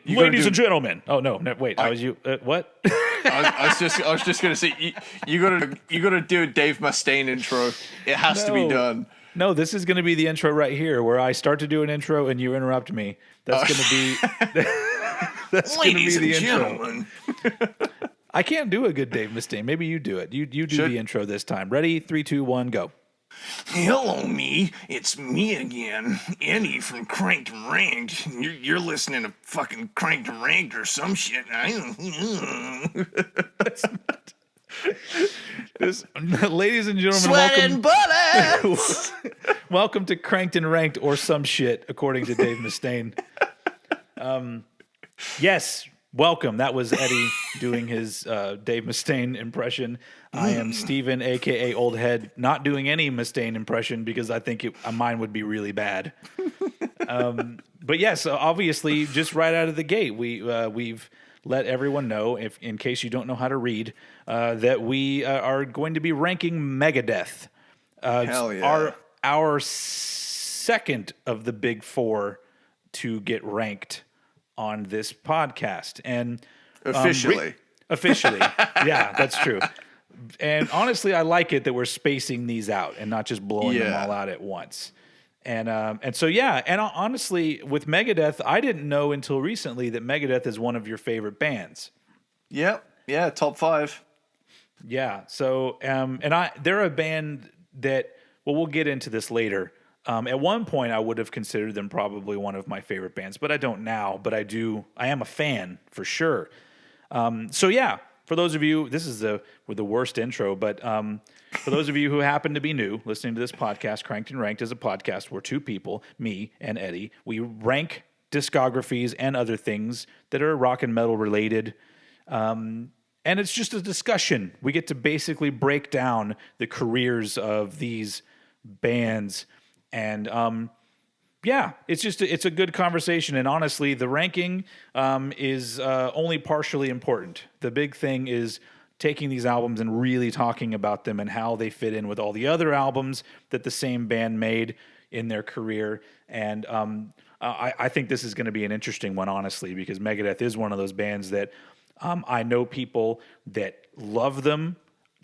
Ladies and gentlemen. Oh no! Wait. I was you. What? I was just gonna say you gotta do a Dave Mustaine intro. It has to be done. No, this is gonna be the intro right here, where I start to do an intro and you interrupt me. That's gonna be. That's Ladies gonna be the and intro. gentlemen. I can't do a good Dave Mustaine. Maybe you do it. You do the intro this time. Ready? 3, 2, 1, go. Hello, me. It's me again, Eddie from Cranked and Ranked. You're listening to fucking Cranked and Ranked or some shit. Ladies and gentlemen, Sweat and bullets. Welcome to Cranked and Ranked or some shit, according to Dave Mustaine. Yes, welcome. That was Eddie doing his Dave Mustaine impression. I am Steven, a.k.a. Old Head, not doing any Mustaine impression because I think mine would be really bad. But yes, obviously, just right out of the gate, we've let everyone know, if in case you don't know how to read, that we are going to be ranking Megadeth. Hell yeah. Our second of the big four to get ranked on this podcast. And officially. Officially. Yeah, that's true. And honestly, I like it that we're spacing these out and not just blowing them all out at once. And so, yeah. And honestly, with Megadeth, I didn't know until recently that Megadeth is one of your favorite bands. Yep. Yeah. Top 5. Yeah. So, they're a band that, well, we'll get into this later. At one point, I would have considered them probably one of my favorite bands, but I don't now. But I am a fan for sure. So yeah, for those of you, this is the worst intro, but for those of you who happen to be new listening to this podcast, Cranked and Ranked is a podcast where two people, me and Eddie, we rank discographies and other things that are rock and metal related. And it's just a discussion. We get to basically break down the careers of these bands. And yeah, it's a good conversation. And honestly, the ranking is only partially important. The big thing is taking these albums and really talking about them and how they fit in with all the other albums that the same band made in their career. And I think this is going to be an interesting one, honestly, because Megadeth is one of those bands that I know people that love them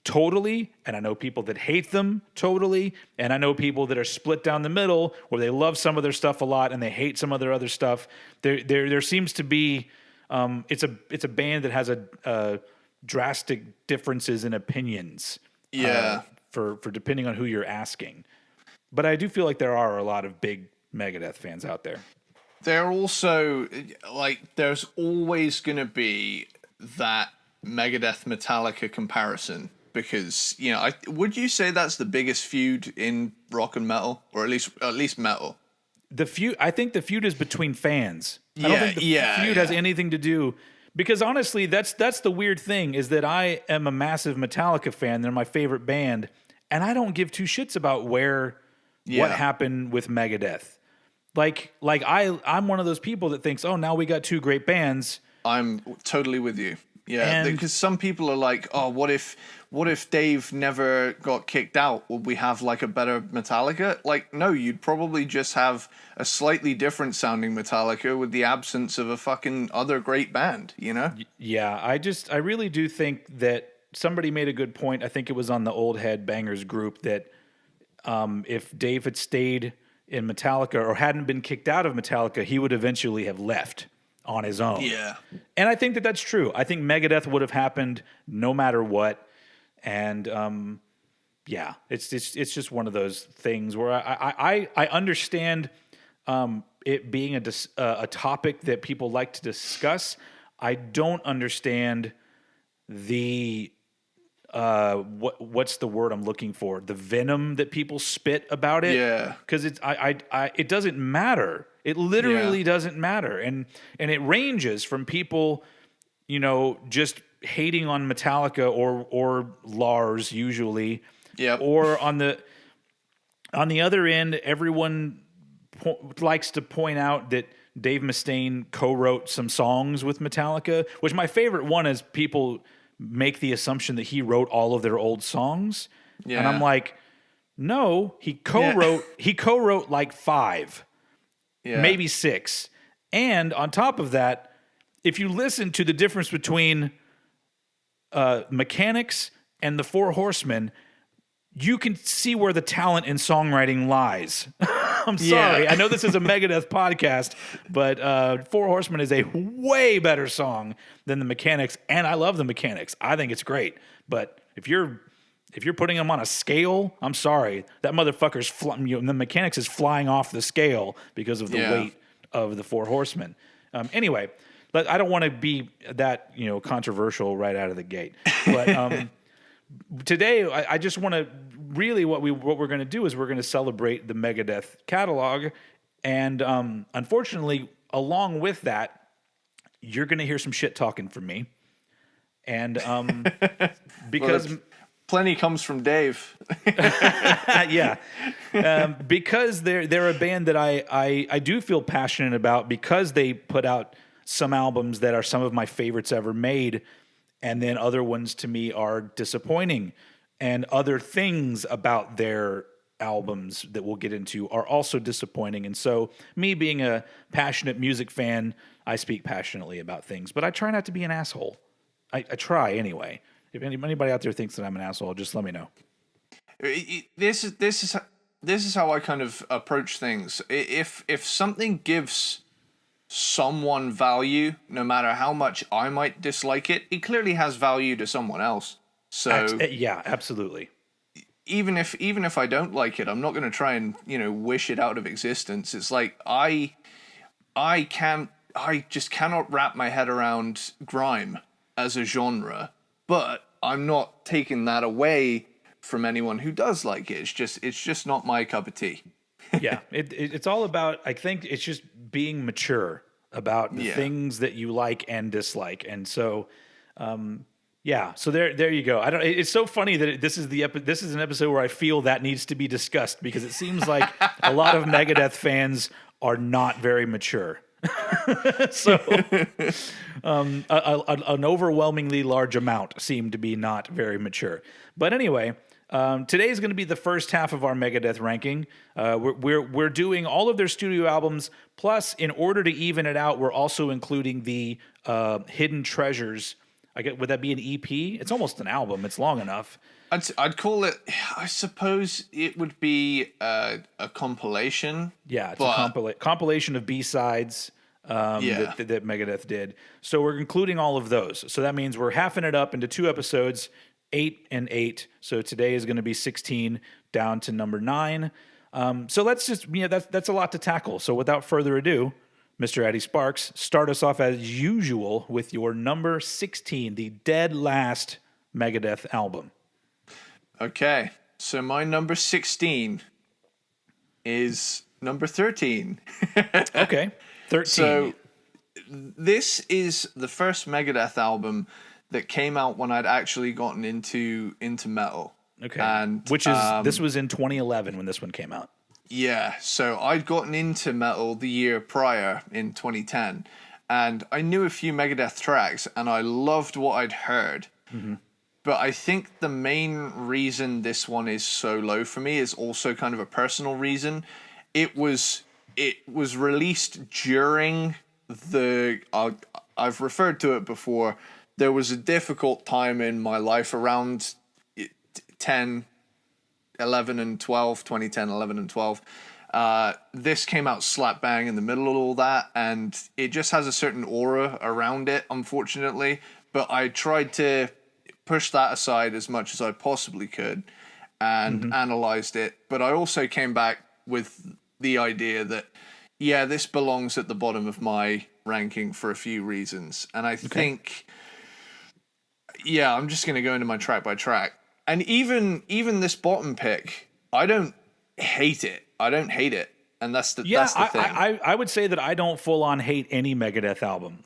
totally, and I know people that hate them totally, and I know people that are split down the middle where they love some of their stuff a lot and they hate some of their other stuff. There seems to be it's a band that has a drastic differences in opinions. Yeah, for depending on who you're asking. But I do feel like there are a lot of big Megadeth fans out there. They're also there's always going to be that Megadeth Metallica comparison. Because, would you say that's the biggest feud in rock and metal, or at least metal? I think the feud is between fans. I don't think the feud has anything to do, because honestly, that's the weird thing is that I am a massive Metallica fan. They're my favorite band, and I don't give two shits about what happened with Megadeth. I'm one of those people that thinks, oh, now we got two great bands. I'm totally with you. Yeah, because some people are like, oh, what if Dave never got kicked out? Would we have a better Metallica? No, you'd probably just have a slightly different sounding Metallica with the absence of a fucking other great band, Yeah, I really do think that somebody made a good point. I think it was on the Old Head Bangers group that if Dave had stayed in Metallica or hadn't been kicked out of Metallica, he would eventually have left on his own. Yeah. And I think that that's true. I think Megadeth would have happened no matter what. And it's just one of those things where I understand it being a topic that people like to discuss. I don't understand the what's the word I'm looking for? The venom that people spit about it. Yeah. Because it doesn't matter. It literally doesn't matter. And it ranges from people, just hating on Metallica or Lars usually. Yep. Or on the other end, everyone likes to point out that Dave Mustaine co-wrote some songs with Metallica, which my favorite one is people make the assumption that he wrote all of their old songs. Yeah. And I'm like, no, he co-wrote like 5, maybe 6. And on top of that, if you listen to the difference between Mechanics and the Four Horsemen, you can see where the talent in songwriting lies. I'm sorry. I know this is a Megadeth podcast, but Four Horsemen is a way better song than the Mechanics, and I love the Mechanics. I think it's great. But if you're putting them on a scale, I'm sorry. That motherfucker's the Mechanics is flying off the scale because of the weight of the Four Horsemen. Anyway, but I don't want to be that controversial right out of the gate. But today, I just want to really what we're going to do is we're going to celebrate the Megadeth catalog, and unfortunately, along with that, you're going to hear some shit talking from me, and because plenty comes from Dave, because they're a band that I do feel passionate about because they put out some albums that are some of my favorites ever made. And then other ones to me are disappointing. And other things about their albums that we'll get into are also disappointing. And so me being a passionate music fan, I speak passionately about things. But I try not to be an asshole. I try anyway. If anybody out there thinks that I'm an asshole, just let me know. This is how I kind of approach things. If something gives someone value, no matter how much I might dislike it, it clearly has value to someone else. So yeah, absolutely. Even if I don't like it, I'm not going to try and wish it out of existence. It's like I just cannot wrap my head around grime as a genre, but I'm not taking that away from anyone who does like it. It's just not my cup of tea. Yeah, it's all about, I think it's just being mature about the things that you like and dislike. And so, so there you go. It's so funny that this is an episode where I feel that needs to be discussed because it seems like a lot of Megadeth fans are not very mature. So, an overwhelmingly large amount seem to be not very mature. But anyway, today is going to be the first half of our Megadeth ranking. We're doing all of their studio albums, plus in order to even it out, we're also including the Hidden Treasures. Would that be an EP? It's almost an album. It's long enough. I'd call it. I suppose it would be a compilation. Yeah, it's a compilation of B-sides that Megadeth did. So we're including all of those. So that means we're halving it up into 2 episodes. 8 and 8. So today is going to be 16 down to number 9. So let's just, that's a lot to tackle. So without further ado, Mr. Addy Sparxx, start us off as usual with your number 16, the dead last Megadeth album. Okay. So my number 16 is number 13. Okay. 13. So this is the first Megadeth album that came out when I'd actually gotten into metal. Okay. And this was in 2011 when this one came out. Yeah, so I'd gotten into metal the year prior in 2010, and I knew a few Megadeth tracks, and I loved what I'd heard. Mm-hmm. But I think the main reason this one is so low for me is also kind of a personal reason. It was released during I've referred to it before. There was a difficult time in my life around 2010, 11, and 12. This came out slap bang in the middle of all that, and it just has a certain aura around it, unfortunately. But I tried to push that aside as much as I possibly could and analyzed it. But I also came back with the idea that, this belongs at the bottom of my ranking for a few reasons. And I think... I'm just going to go into my track by track. And even this bottom pick, I don't hate it. And that's the thing. I would say that I don't full on hate any Megadeth album.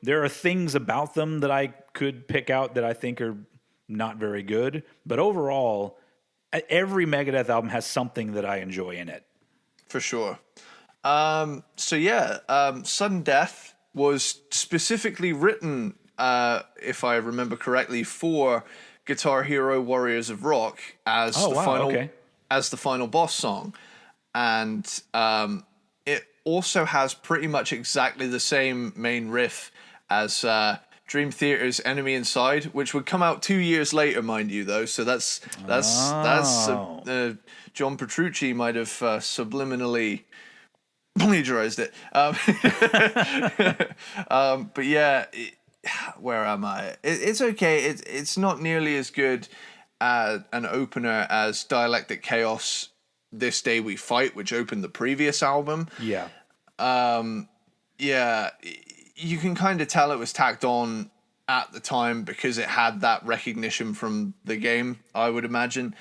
There are things about them that I could pick out that I think are not very good. But overall, every Megadeth album has something that I enjoy in it. for sure. Sudden Death was specifically written, if I remember correctly, for Guitar Hero Warriors of Rock as as the final boss song, and it also has pretty much exactly the same main riff as Dream Theater's Enemy Inside, which would come out 2 years later, mind you, though. So that's John Petrucci might have subliminally plagiarized it. But yeah, where am I? It's okay. It's not nearly as good an opener as Dialectic Chaos This Day We Fight, which opened the previous album. Yeah. You can kind of tell it was tacked on at the time because it had that recognition from the game, I would imagine.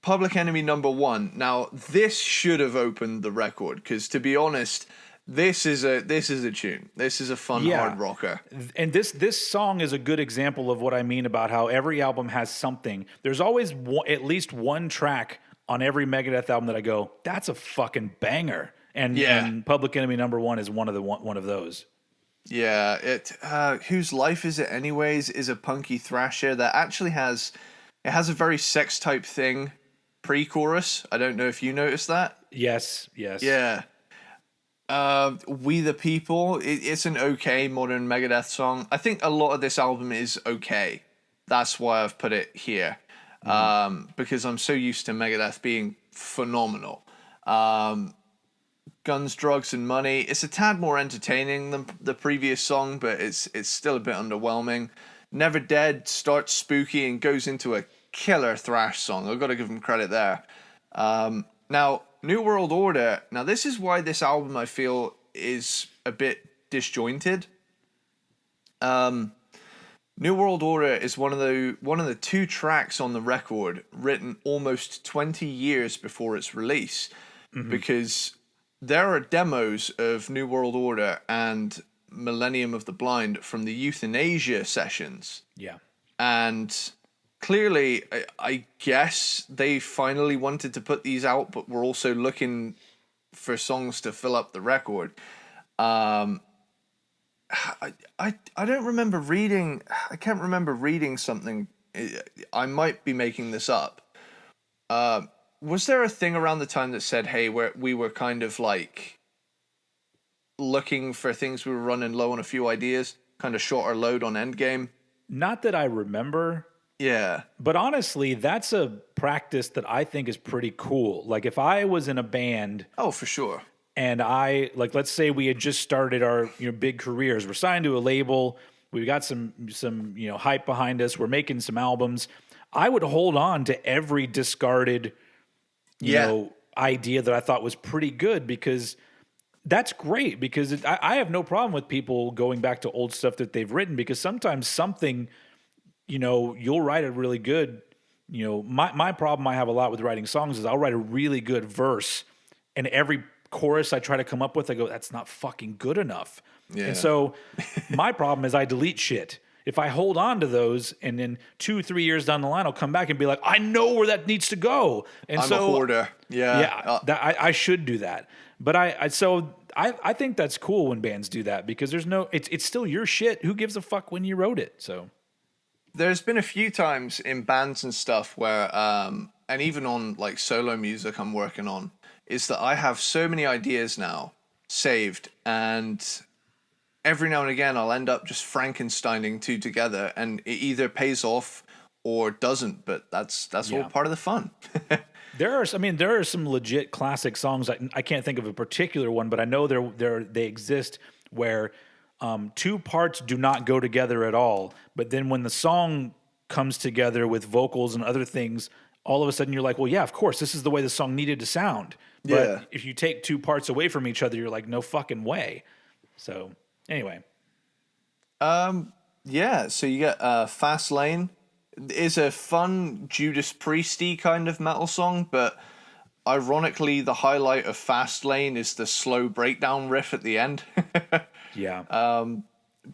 Public Enemy #1. Now, this should have opened the record because, to be honest, this is a tune. This is a fun hard rocker. And this song is a good example of what I mean about how every album has something. There's always at least one track on every Megadeth album that I go, that's a fucking banger. And Public Enemy #1 is one of those. Yeah, Whose Life Is It Anyways is a punky thrasher that actually has a very sex type thing pre-chorus. I don't know if you noticed that. Yes. Yeah. We the People, it's an okay modern Megadeth song. I think a lot of this album is okay. That's why I've put it here. Because I'm so used to Megadeth being phenomenal. Guns, Drugs, and Money. It's a tad more entertaining than the previous song, but it's still a bit underwhelming. Never Dead starts spooky and goes into a killer thrash song. I've got to give him credit there. Now, New World Order. Now, this is why this album, I feel, is a bit disjointed. New World Order is one of the 2 tracks on the record written almost 20 years before its release, because there are demos of New World Order and Millennium of the Blind from the Euthanasia sessions. Yeah. And clearly, I guess they finally wanted to put these out, but were also looking for songs to fill up the record. I don't remember reading. I can't remember reading something. I might be making this up. Was there a thing around the time that said, "Hey, we were kind of like looking for things, we were running low on a few ideas, kind of short our load on Endgame"? Not that I remember. Yeah. But honestly, that's a practice that I think is pretty cool. Like if I was in a band. Oh, for sure. And let's say we had just started our big careers. We're signed to a label. We've got some hype behind us. We're making some albums. I would hold on to every discarded idea that I thought was pretty good, because that's great. Because I have no problem with people going back to old stuff that they've written, because sometimes something, you'll write it really good. My problem I have a lot with writing songs is I'll write a really good verse, and every chorus I try to come up with, I go, that's not fucking good enough. Yeah. And so my problem is I delete shit. If I hold on to those, and then 2-3 years down the line, I'll come back and be like, I know where that needs to go. And I'm a hoarder. Yeah. I should do that. But I think that's cool when bands do that, because it's still your shit. Who gives a fuck when you wrote it? So there's been a few times in bands and stuff where, and even on like solo music I'm working on, is that I have so many ideas now saved, and every now and again I'll end up just Frankensteining 2 together, and it either pays off or doesn't, but that's all part of the fun. There are some legit classic songs. I can't think of a particular one, but I know they exist where 2 parts do not go together at all, but then when the song comes together with vocals and other things, all of a sudden you're like, well, yeah, of course, this is the way the song needed to sound. But if you take 2 parts away from each other, you're like, no fucking way. So anyway. So you get Fast Lane. Is a fun Judas Priest-y kind of metal song, but ironically the highlight of Fast Lane is the slow breakdown riff at the end. Yeah.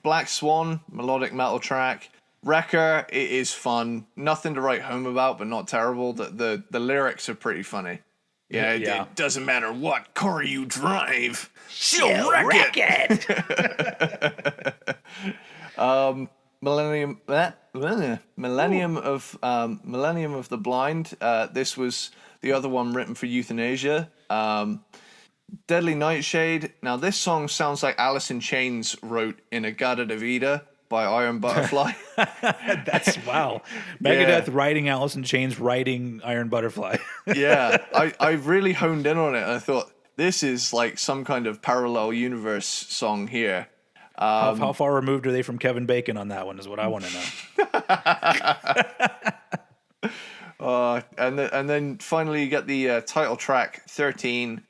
Black Swan, melodic metal track. Wrecker, it is fun. Nothing to write home about, but not terrible. The lyrics are pretty funny. Yeah, Yeah. it doesn't matter what car you drive, she'll wreck it. Millennium of the Blind. This was the other one written for Euthanasia. Deadly Nightshade. Now this song sounds like Alice in Chains wrote In a Gada de Vida by Iron Butterfly. That's wow. Megadeth writing Alice in Chains, writing Iron Butterfly. Yeah, I really honed in on it. And I thought this is like some kind of parallel universe song here. How far removed are they from Kevin Bacon on that one is what I want to know. And then finally you get the title track 13,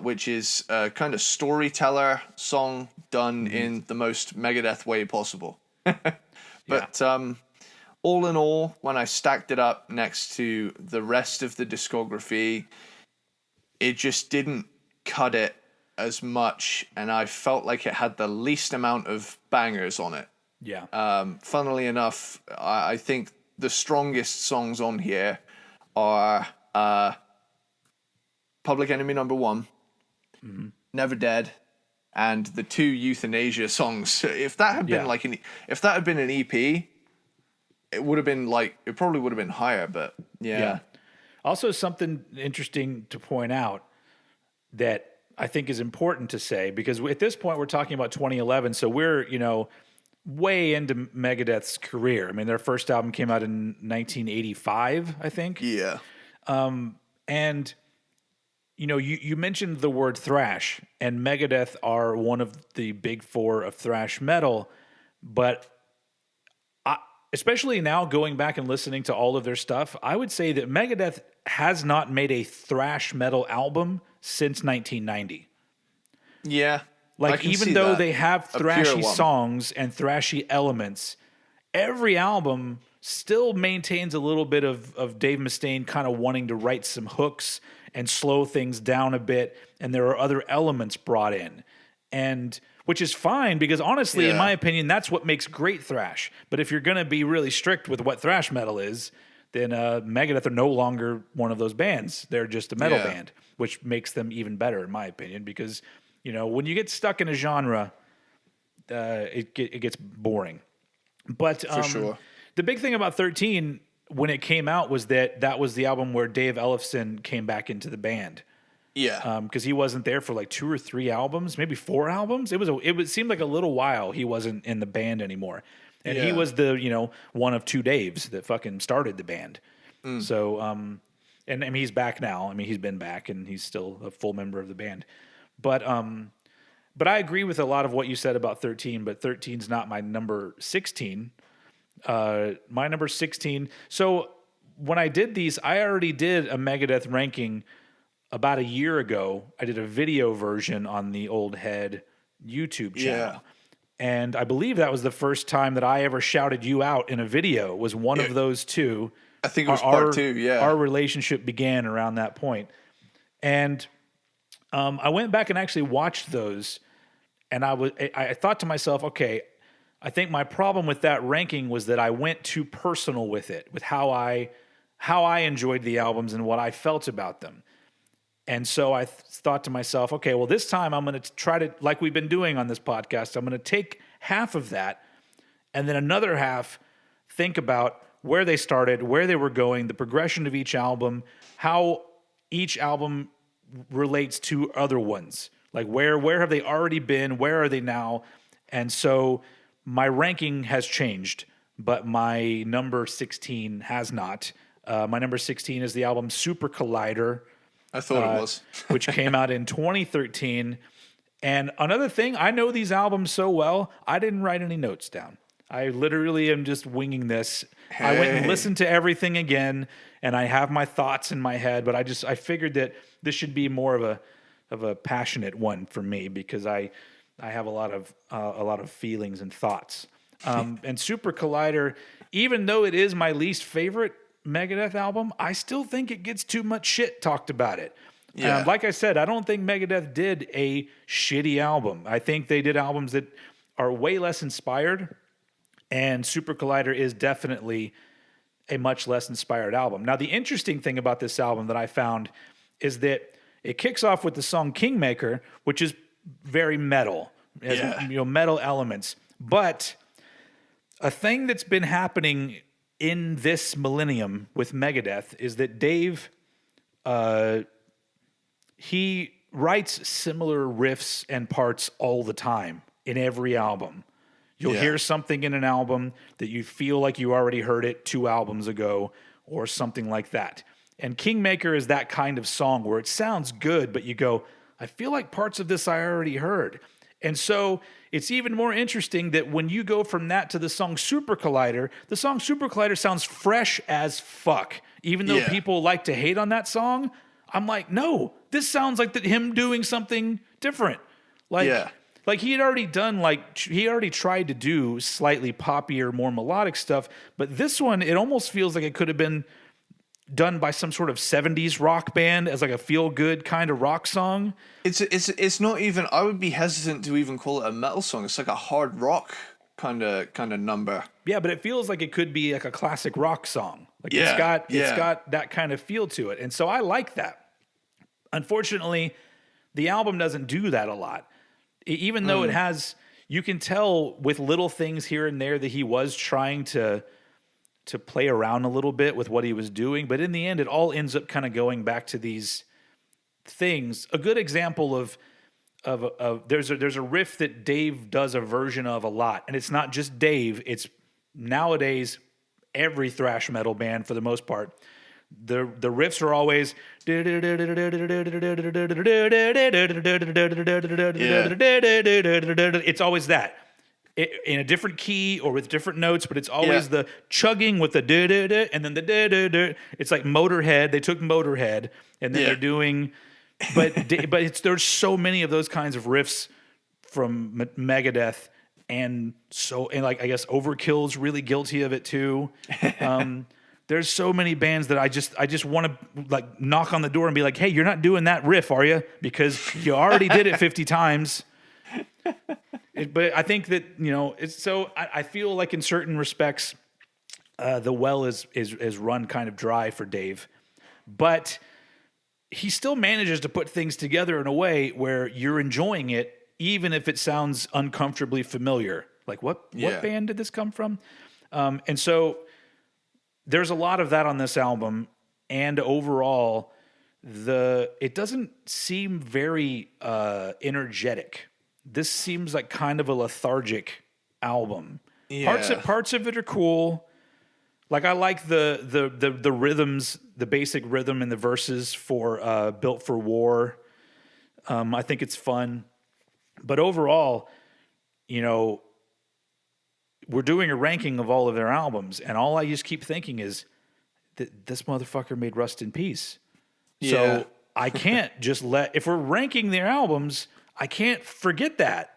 which is a kind of storyteller song done in the most Megadeth way possible. But all in all, when I stacked it up next to the rest of the discography, it just didn't cut it as much, and I felt like it had the least amount of bangers on it. Yeah. Funnily enough, I think the strongest songs on here are Public Enemy #1, Never Dead, and the 2 Euthanasia songs. If that had been if that had been an EP, it would have been it probably would have been higher. But yeah. Also, something interesting to point out that I think is important to say, because at this point we're talking about 2011, so we're way into Megadeth's career. I mean, their first album came out in 1985, I think. Yeah. And you mentioned the word thrash, and Megadeth are one of the big four of thrash metal, but especially now going back and listening to all of their stuff, I would say that Megadeth has not made a thrash metal album since 1990. Yeah. Like, even though they have thrashy songs and thrashy elements, every album still maintains a little bit of Dave Mustaine kind of wanting to write some hooks and slow things down a bit, and there are other elements brought in. And which is fine, because honestly, in my opinion, that's what makes great thrash. But if you're going to be really strict with what thrash metal is, then Megadeth are no longer one of those bands. They're just a metal band, which makes them even better, in my opinion, because when you get stuck in a genre, it gets boring. But for sure. The big thing about 13 when it came out was that was the album where Dave Ellefson came back into the band. Yeah. Because he wasn't there for like 2 or 3 albums, maybe 4 albums. It seemed like a little while he wasn't in the band anymore. And he was the, one of 2 Daves that fucking started the band. So, and I mean, he's back now. I mean, he's been back and he's still a full member of the band. But I agree with a lot of what you said about 13, but 13's not my number 16. My number 16. So when I did these, I already did a Megadeth ranking about a year ago. I did a video version on the Old Head YouTube channel. And I believe that was the first time that I ever shouted you out in a video, was one of those 2. I think it was part 2, yeah. Our relationship began around that point. And I went back and actually watched those, and I thought to myself, okay, I think my problem with that ranking was that I went too personal with it, with how I enjoyed the albums and what I felt about them. And so I thought to myself, okay, well, this time I'm going to try to, like we've been doing on this podcast, I'm going to take half of that and then another half think about where they started, where they were going, the progression of each album, how each album relates to other ones. Like where have they already been? Where are they now? And so my ranking has changed, but my number 16 has not. My number 16 is the album Super Collider. I thought it was. Which came out in 2013. And another thing, I know these albums so well, I didn't write any notes down. I literally am just winging this. Hey. I went and listened to everything again, and I have my thoughts in my head, but I figured that this should be more of a passionate one for me, because I have a lot of feelings and thoughts. And Super Collider, even though it is my least favorite Megadeth album, I still think it gets too much shit talked about it. Yeah. Like I said, I don't think Megadeth did a shitty album. I think they did albums that are way less inspired, and Super Collider is definitely a much less inspired album. Now, the interesting thing about this album that I found is that it kicks off with the song Kingmaker, which is very metal, has metal elements. But a thing that's been happening in this millennium with Megadeth is that Dave, he writes similar riffs and parts all the time in every album. You'll hear something in an album that you feel like you already heard it 2 albums ago or something like that. And Kingmaker is that kind of song where it sounds good, but you go, I feel like parts of this I already heard. And so it's even more interesting that when you go from that to the song Super Collider, the song Super Collider sounds fresh as fuck. Even though people like to hate on that song, I'm like, no, this sounds like him doing something different. Like he had already done, he already tried to do slightly poppier, more melodic stuff. But this one, it almost feels like it could have been done by some sort of 70s rock band as like a feel-good kind of rock song. It's not even, I would be hesitant to even call it a metal song. It's like a hard rock kind of number. Yeah, but it feels like it could be like a classic rock song. Like it's got that kind of feel to it. And so I like that. Unfortunately, the album doesn't do that a lot. Even though it has, you can tell with little things here and there that he was trying to play around a little bit with what he was doing. But in the end, it all ends up kind of going back to these things. A good example of there's a riff that Dave does a version of a lot. And it's not just Dave. It's nowadays every thrash metal band for the most part. The riffs are always it's always that in a different key or with different notes, but it's always the chugging with the and then the it's like Motorhead. They took Motorhead and then they're doing, but there's so many of those kinds of riffs from Megadeth, and like I guess Overkill's really guilty of it too. There's so many bands that I just want to like knock on the door and be like, hey, you're not doing that riff, are you? Because you already did it 50 times. But I think that, it's so I feel like in certain respects, the well is run kind of dry for Dave, but he still manages to put things together in a way where you're enjoying it, even if it sounds uncomfortably familiar. Like what band did this come from? And so there's a lot of that on this album, and overall, it doesn't seem very energetic. This seems like kind of a lethargic album. Yeah. Parts of it are cool. Like I like the rhythms, the basic rhythm in the verses for Built for War. I think it's fun. But overall, we're doing a ranking of all of their albums, and all I just keep thinking is that this motherfucker made Rust in Peace. Yeah. So I can't just if we're ranking their albums, I can't forget that.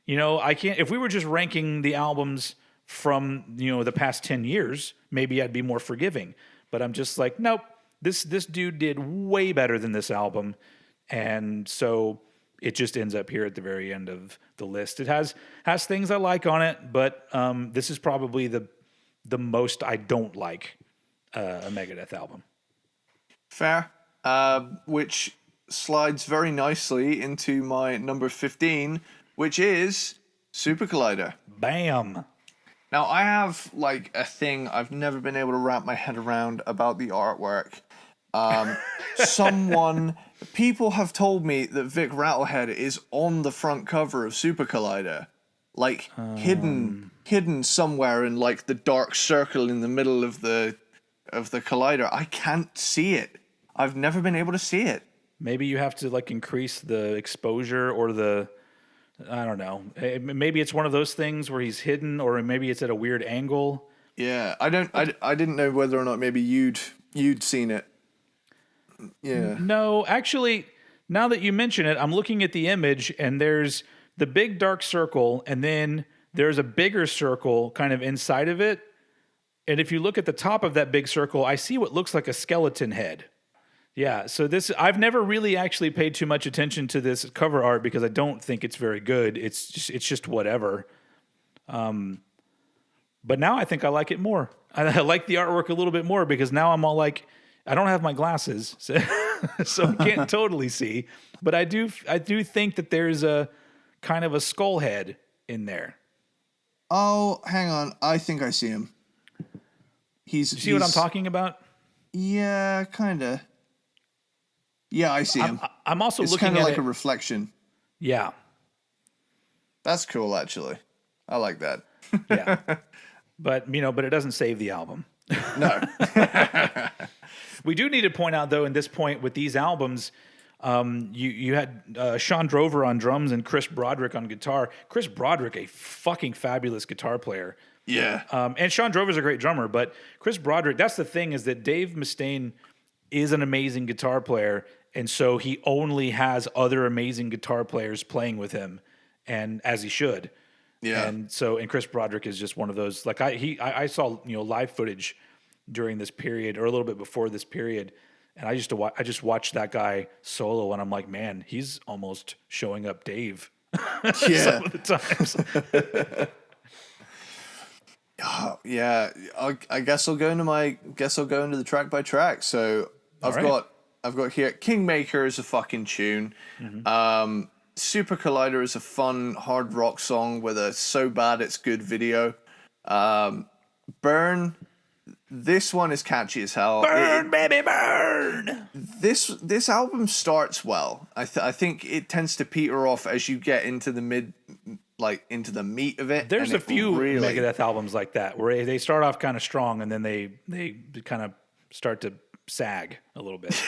I can't, if we were just ranking the albums from, the past 10 years, maybe I'd be more forgiving. But I'm just like, nope, this dude did way better than this album. And so it just ends up here at the very end of the list. It has things I like on it, but this is probably the most I don't like a Megadeth album. Fair. Which slides very nicely into my number 15, which is Super Collider. Bam. Now, I have like a thing I've never been able to wrap my head around about the artwork. People have told me that Vic Rattlehead is on the front cover of Super Collider, like hidden somewhere in like the dark circle in the middle of the Collider. I can't see it. I've never been able to see it. Maybe you have to like increase the exposure or I don't know. Maybe it's one of those things where he's hidden, or maybe it's at a weird angle. Yeah, I didn't know whether or not maybe you'd seen it. Yeah. No, actually, now that you mention it, I'm looking at the image, and there's the big dark circle, and then there's a bigger circle kind of inside of it. And if you look at the top of that big circle, I see what looks like a skeleton head. Yeah, so I've never really actually paid too much attention to this cover art because I don't think it's very good. It's just whatever. But now I think I like it more. I like the artwork a little bit more because now I'm all like, I don't have my glasses. So so I can't totally see. But I do think that there's a kind of a skull head in there. Oh, hang on. I think I see him. You see what I'm talking about? Yeah, kind of. Yeah, I see him. I'm also it's looking kind of at like it. a reflection. Yeah. That's cool, actually. I like that. Yeah. But it doesn't save the album. No. We do need to point out, though, in this point with these albums, you had Sean Drover on drums and Chris Broderick on guitar. Chris Broderick, a fucking fabulous guitar player. Yeah. And Sean Drover's a great drummer, but Chris Broderick, that's the thing, is that Dave Mustaine is an amazing guitar player, and so he only has other amazing guitar players playing with him, and as he should. Yeah. And Chris Broderick is just one of those. Like I saw live footage during this period or a little bit before this period, and I just watched that guy solo, and I'm like, man, he's almost showing up Dave. Yeah. Some of the times. Yeah, I guess I'll go into the track by track. So I've got here Kingmaker is a fucking tune. Mm-hmm. Super Collider is a fun hard rock song with a so bad it's good video. Burn, this one is catchy as hell. Burn, baby, burn. This album starts well. I think it tends to peter off as you get into the into the meat of it. There's a few Megadeth albums like that where they start off kind of strong and then they kind of start to sag a little bit.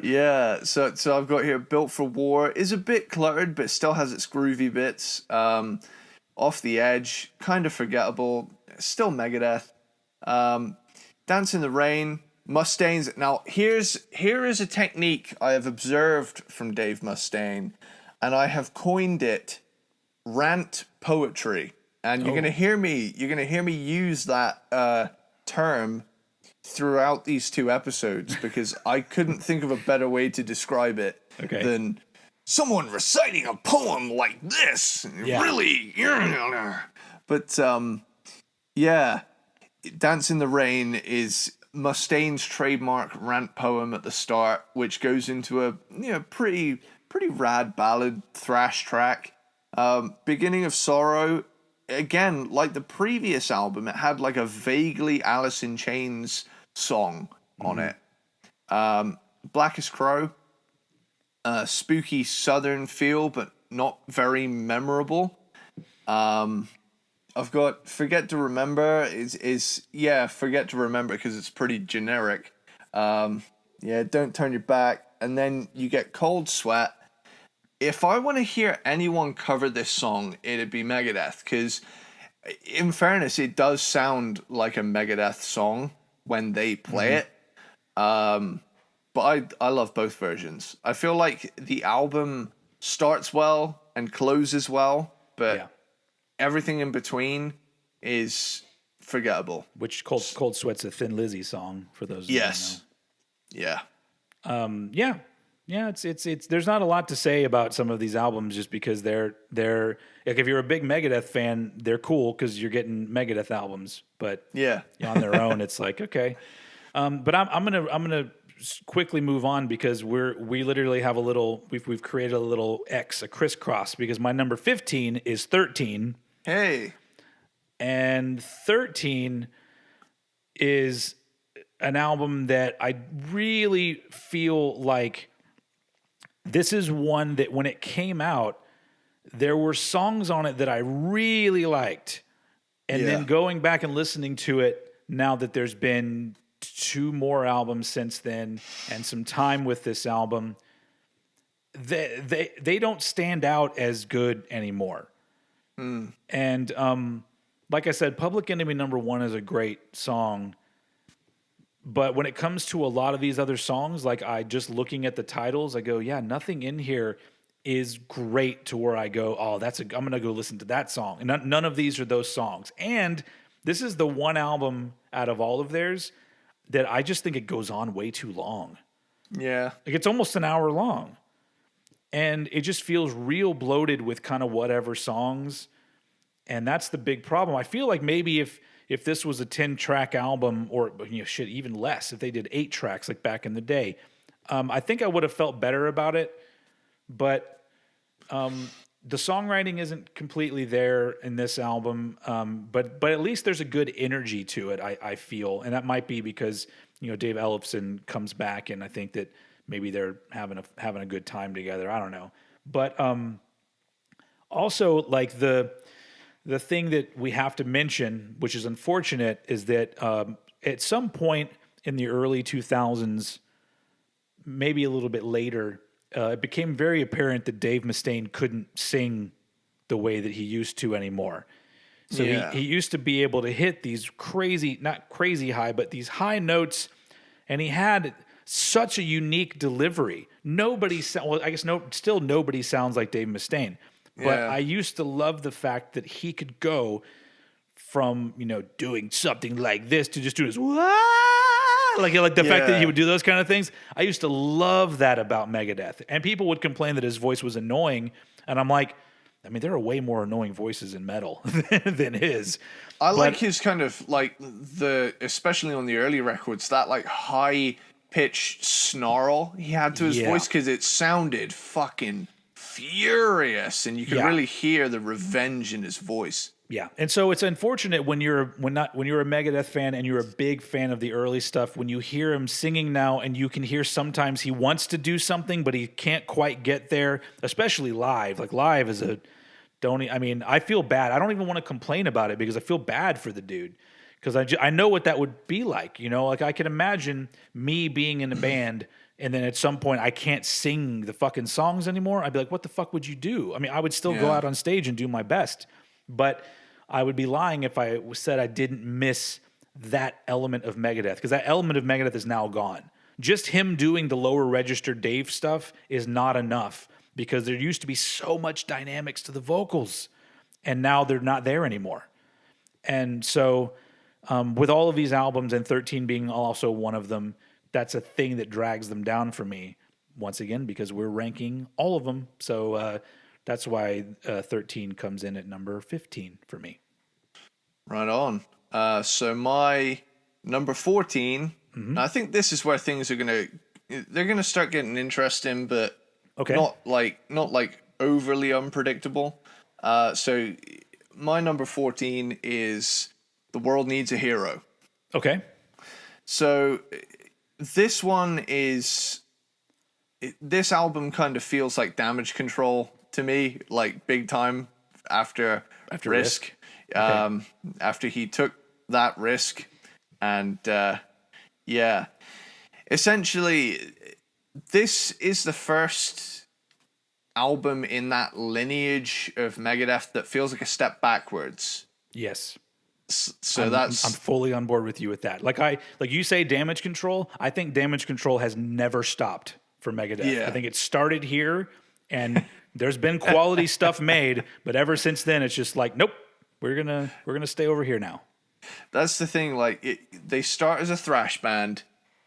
Yeah, so I've got here Built for War is a bit cluttered but still has its groovy bits. Off the Edge, kind of forgettable, still Megadeth. Dance in the Rain, Mustaine's. Now here is a technique I have observed from Dave Mustaine, and I have coined it rant poetry. And you're gonna hear me use that term throughout these two episodes because I couldn't think of a better way to describe it than someone reciting a poem like this. Yeah. Really, but yeah, Dance in the Rain is Mustaine's trademark rant poem at the start, which goes into a pretty rad ballad thrash track. Beginning of Sorrow, again, like the previous album, it had like a vaguely Alice in Chains song on it. Blackest Crow, spooky southern feel, but not very memorable. I've got Forget to Remember Forget to Remember because it's pretty generic. Don't Turn Your Back, and then you get Cold Sweat. If I want to hear anyone cover this song, it'd be Megadeth, because in fairness, it does sound like a Megadeth song when they play it. But I love both versions. I feel like the album starts well and closes well, but everything in between is forgettable. Which Cold Sweat's a Thin Lizzy song for those who don't know. Yeah. Yeah, it's there's not a lot to say about some of these albums just because they're like if you're a big Megadeth fan, they're cool because you're getting Megadeth albums. But on their own, it's like okay. But I'm gonna quickly move on because we literally have we've created a little X, a crisscross, because my number 15 is 13. Hey, and 13 is an album that I really feel like. This is one that when it came out, there were songs on it that I really liked. And then going back and listening to it now that there's been 2 more albums since then and some time with this album, they don't stand out as good anymore. And like I said, Public Enemy #1 is a great song. But when it comes to a lot of these other songs, like I just looking at the titles, I go, yeah, nothing in here is great to where I go, oh, I'm going to go listen to that song. And none of these are those songs. And this is the one album out of all of theirs that I just think it goes on way too long. Yeah. Like it's almost an hour long. And it just feels real bloated with kind of whatever songs. And that's the big problem. I feel like maybe if this was a 10-track album or even less, if they did 8 tracks like back in the day, I think I would have felt better about it, but the songwriting isn't completely there in this album. But at least there's a good energy to it. I feel, and that might be because Dave Ellefson comes back, and I think that maybe they're having a good time together. I don't know, but also like the thing that we have to mention, which is unfortunate, is that at some point in the early 2000s, maybe a little bit later, it became very apparent that Dave Mustaine couldn't sing the way that he used to anymore. So he used to be able to hit these not crazy high, but these high notes, and he had such a unique delivery. Still nobody sounds like Dave Mustaine. But I used to love the fact that he could go from, doing something like this to just doing this, like the fact that he would do those kind of things. I used to love that about Megadeth. And people would complain that his voice was annoying. And I'm like, I mean, there are way more annoying voices in metal than his. I like his kind of like especially on the early records, that like high pitched snarl he had to his voice, because it sounded fucking furious, and you could really hear the revenge in his voice. Yeah, and so it's unfortunate when you're a Megadeth fan and you're a big fan of the early stuff, when you hear him singing now, and you can hear sometimes he wants to do something but he can't quite get there, especially live. Like live is I feel bad. I don't even want to complain about it because I feel bad for the dude, because I know what that would be like. Like I can imagine me being in a band, and then at some point I can't sing the fucking songs anymore. I'd be like, what the fuck would you do? I mean, I would still go out on stage and do my best, but I would be lying if I said I didn't miss that element of Megadeth, because that element of Megadeth is now gone. Just him doing the lower register Dave stuff is not enough, because there used to be so much dynamics to the vocals, and now they're not there anymore. And so with all of these albums, and 13 being also one of them, that's a thing that drags them down for me, once again, because we're ranking all of them. So that's why 13 comes in at number 15 for me. Right on. So my number 14, I think this is where things are they're gonna start getting interesting, but not like overly unpredictable. So my number 14 is The World Needs a Hero. Okay. So this album kind of feels like Damage Control to me, like big time after Risk. Okay. After he took that risk, and essentially this is the first album in that lineage of Megadeth that feels like a step backwards. Yes. So I'm fully on board with you with that. Like you say, Damage Control. I think Damage Control has never stopped for Megadeth. Yeah. I think it started here, and there's been quality stuff made, but ever since then, it's just like, nope, we're gonna stay over here now. That's the thing. Like they start as a thrash band,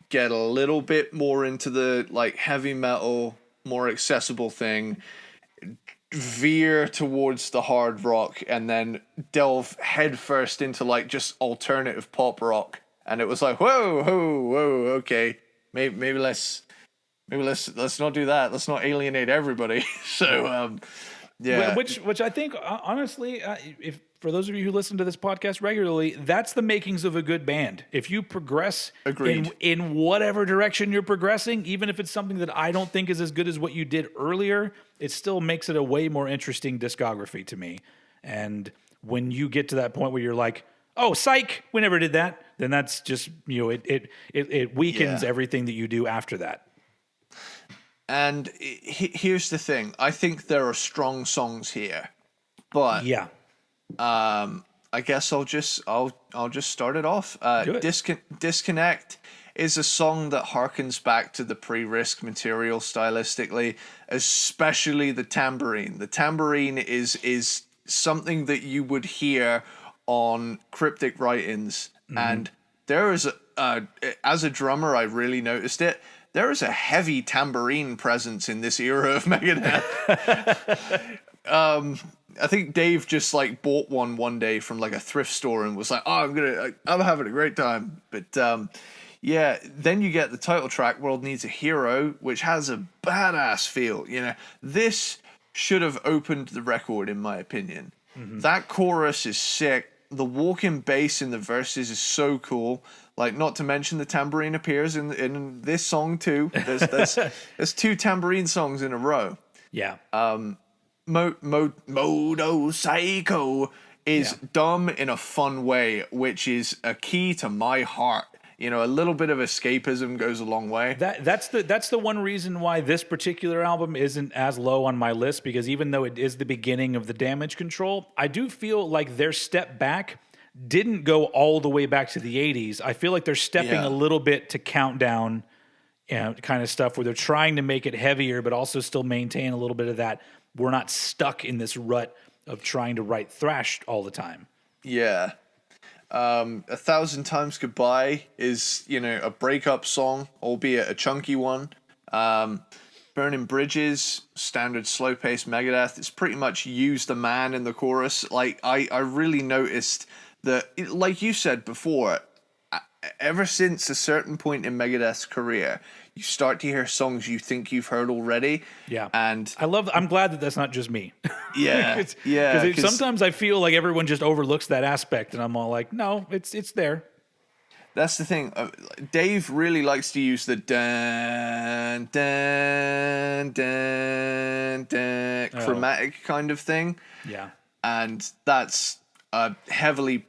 get a little bit more into the like heavy metal, more accessible thing, veer towards the hard rock, and then delve headfirst into like just alternative pop rock. And it was like, whoa, okay, maybe let's not do that. Let's not alienate everybody. So which I think honestly, if for those of you who listen to this podcast regularly, that's the makings of a good band. If you progress in whatever direction you're progressing, even if it's something that I don't think is as good as what you did earlier, it still makes it a way more interesting discography to me. And when you get to that point where you're like, oh, psych, we never did that, then that's just, it weakens everything that you do after that. And here's the thing. I think there are strong songs here, but I guess I'll just start it off. Disconnect is a song that harkens back to the pre-Risk material stylistically, especially the tambourine. The tambourine is something that you would hear on Cryptic Writings, and there is as a drummer, I really noticed it. There is a heavy tambourine presence in this era of Megadeth. I think Dave just like bought one day from like a thrift store and was like, "Oh, I'm having a great time." But Yeah, then you get the title track, World Needs a Hero, which has a badass feel. You know, this should have opened the record, in my opinion. That chorus is sick. The walking bass in the verses is so cool. Like, not to mention the tambourine appears in this song too. There's two tambourine songs in a row. Yeah. Modo Psycho is dumb in a fun way, which is a key to my heart. You know, a little bit of escapism goes a long way. That's the one reason why this particular album isn't as low on my list, because even though it is the beginning of the Damage Control, I do feel like their step back didn't go all the way back to the 80s. I feel like they're stepping a little bit to Countdown, kind of stuff, where they're trying to make it heavier but also still maintain a little bit of that. We're not stuck in this rut of trying to write thrash all the time. Yeah. 1,000 Times Goodbye is, you know, a breakup song, albeit a chunky one. Burning Bridges, standard slow-paced Megadeth. It's pretty much Use the Man in the chorus. Like, I really noticed that, like you said before, ever since a certain point in Megadeth's career, you start to hear songs you think you've heard already. Yeah. And I'm glad that that's not just me. Yeah. Because sometimes I feel like everyone just overlooks that aspect, and I'm all like, no, it's there. That's the thing. Dave really likes to use the dun, dun, dun, dun, chromatic kind of thing. Yeah. And that's heavily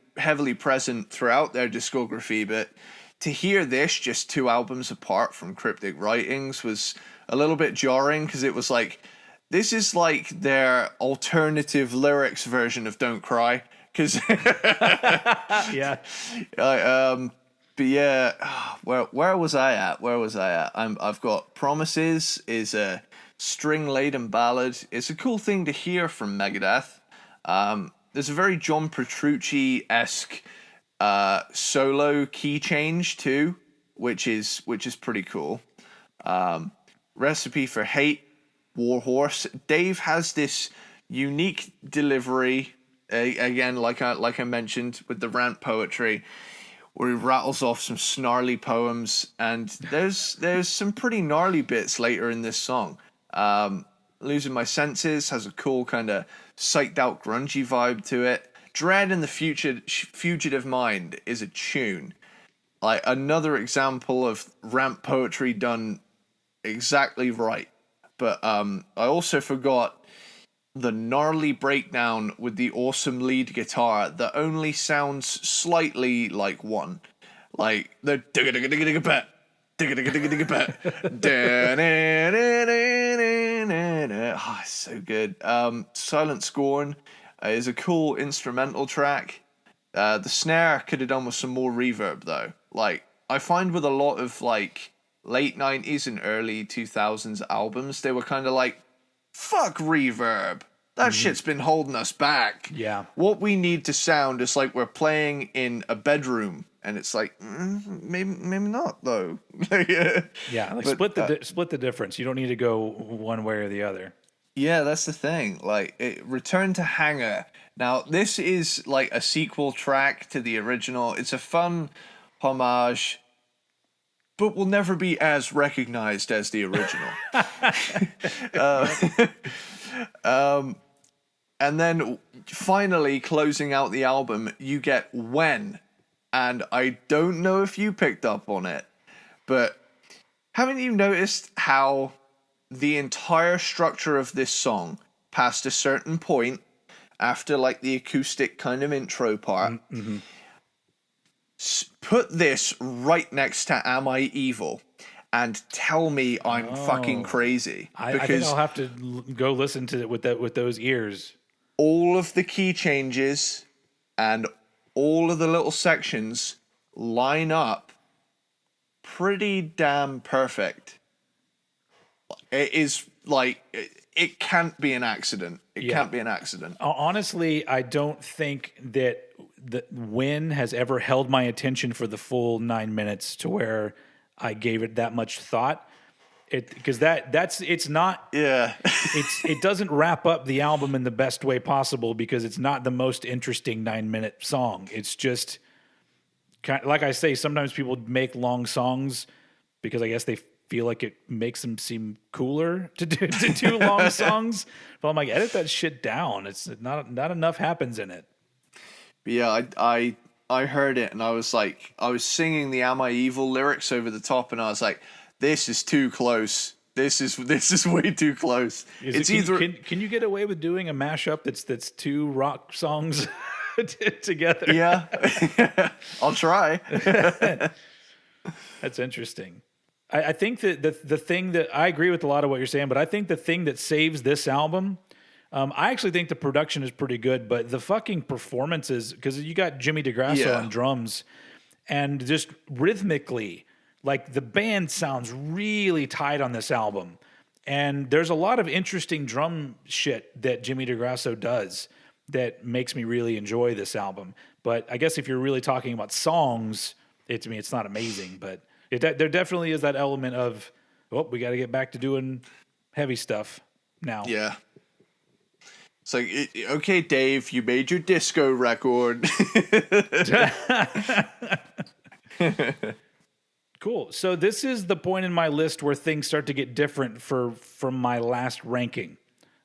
present throughout their discography, but to hear this just 2 albums apart from Cryptic Writings was a little bit jarring, because it was like, this is like their alternative lyrics version of Don't Cry. Because Yeah. but yeah, where was I at? I've got Promises is a string laden ballad. It's a cool thing to hear from Megadeth. There's a very John Petrucci-esque solo key change too, which is pretty cool. Recipe for Hate, Warhorse. Dave has this unique delivery, again, like I mentioned with the rant poetry, where he rattles off some snarly poems, and there's some pretty gnarly bits later in this song. Losing My Senses has a cool kind of psyched out grungy vibe to it. Dread in the Fugitive Mind is a tune. Like, another example of rant poetry done exactly right. But I also forgot the gnarly breakdown with the awesome lead guitar that only sounds slightly like one. Like the it's so good. Silent Scorn is a cool instrumental track. The snare could have done with some more reverb though. Like, I find with a lot of like late 90s and early 2000s albums, they were kind of like, fuck reverb. That shit's been holding us back. Yeah. What we need to sound is like we're playing in a bedroom, and it's like, maybe not though. Yeah, like, split the difference. You don't need to go one way or the other. Yeah, that's the thing. Like, Return to Hangar. Now, this is like a sequel track to the original. It's a fun homage, but will never be as recognized as the original. And then finally closing out the album, you get When. And I don't know if you picked up on it, but haven't you noticed how the entire structure of this song, past a certain point, after like the acoustic kind of intro part, put this right next to Am I Evil and tell me I'm fucking crazy? I think I'll have to go listen to it with those ears. All of the key changes and all of the little sections line up pretty damn perfect. It is like, it can't be an accident. It can't be an accident. Honestly, I don't think that the Win has ever held my attention for the full 9 minutes to where I gave it that much thought. Because it's not. Yeah. It doesn't wrap up the album in the best way possible, because it's not the most interesting 9-minute song. It's just like I say, sometimes people make long songs because I guess they feel like it makes them seem cooler to do long songs. But I'm like, edit that shit down. It's not enough happens in it. But yeah, I heard it and I was like, I was singing the "Am I Evil" lyrics over the top, and I was like, this is too close. This is way too close. Can you get away with doing a mashup that's two rock songs together? Yeah, I'll try. That's interesting. I think that the thing that I agree with a lot of what you're saying, but I think the thing that saves this album, I actually think the production is pretty good, but the fucking performances, because you got Jimmy DeGrasso on drums, and just rhythmically, like the band sounds really tight on this album. And there's a lot of interesting drum shit that Jimmy DeGrasso does that makes me really enjoy this album. But I guess if you're really talking about songs, it's not amazing, but there definitely is that element of, we got to get back to doing heavy stuff now. Yeah. It's like, okay, Dave, you made your disco record. Cool. So this is the point in my list where things start to get different from my last ranking,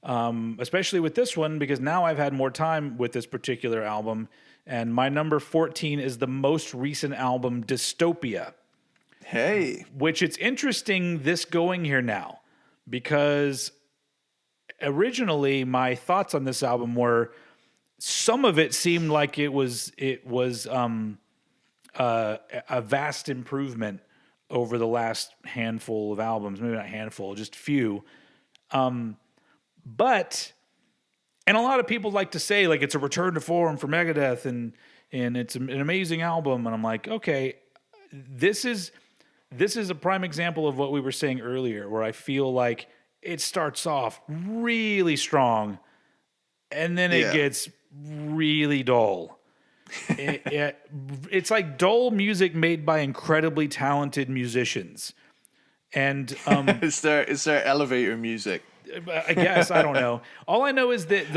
especially with this one, because now I've had more time with this particular album. And my number 14 is the most recent album, Dystopia. Hey. Which it's interesting this going here now, because originally my thoughts on this album were some of it seemed like it was a vast improvement over the last handful of albums, maybe not handful, just few. But a lot of people like to say like it's a return to form for Megadeth and it's an amazing album, and I'm like, okay, this is a prime example of what we were saying earlier, where I feel like it starts off really strong and then it gets really dull. It's like dull music made by incredibly talented musicians. And is there elevator music? I guess, I don't know. All I know is that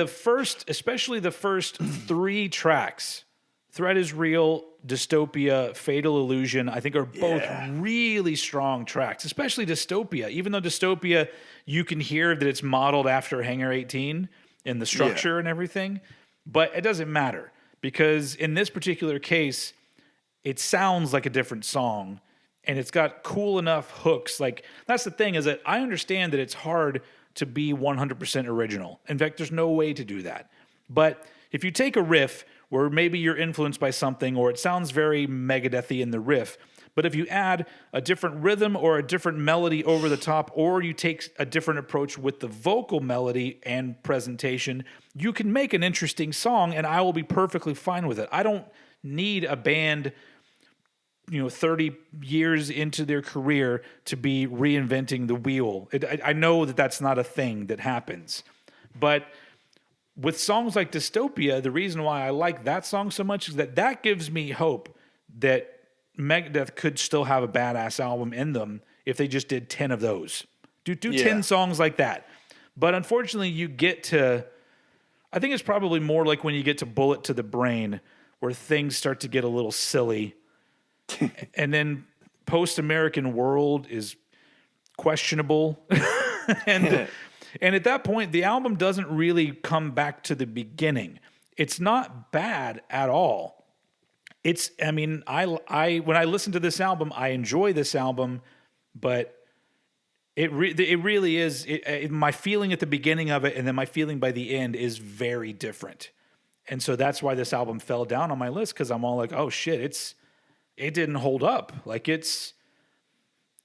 especially the first 3 tracks, Threat is Real, Dystopia, Fatal Illusion, I think are both really strong tracks, especially Dystopia. Even though Dystopia, you can hear that it's modeled after Hangar 18 in the structure and everything, but it doesn't matter. Because in this particular case, it sounds like a different song, and it's got cool enough hooks. Like, that's the thing, is that I understand that it's hard to be 100% original. In fact, there's no way to do that. But if you take a riff where maybe you're influenced by something, or it sounds very Megadeth-y in the riff, but if you add a different rhythm or a different melody over the top, or you take a different approach with the vocal melody and presentation, you can make an interesting song, and I will be perfectly fine with it. I don't need a band, 30 years into their career to be reinventing the wheel. I know that that's not a thing that happens. But with songs like Dystopia, the reason why I like that song so much is that gives me hope that Megadeth could still have a badass album in them if they just did 10 of those. Do 10 songs like that. But unfortunately, you get to, I think it's probably more like when you get to Bullet to the Brain, where things start to get a little silly. And then Post-American World is questionable. and at that point, the album doesn't really come back to the beginning. It's not bad at all. When I listen to this album, I enjoy this album, but it really is, my feeling at the beginning of it and then my feeling by the end is very different. And so that's why this album fell down on my list, because I'm all like, oh shit, it didn't hold up. Like it's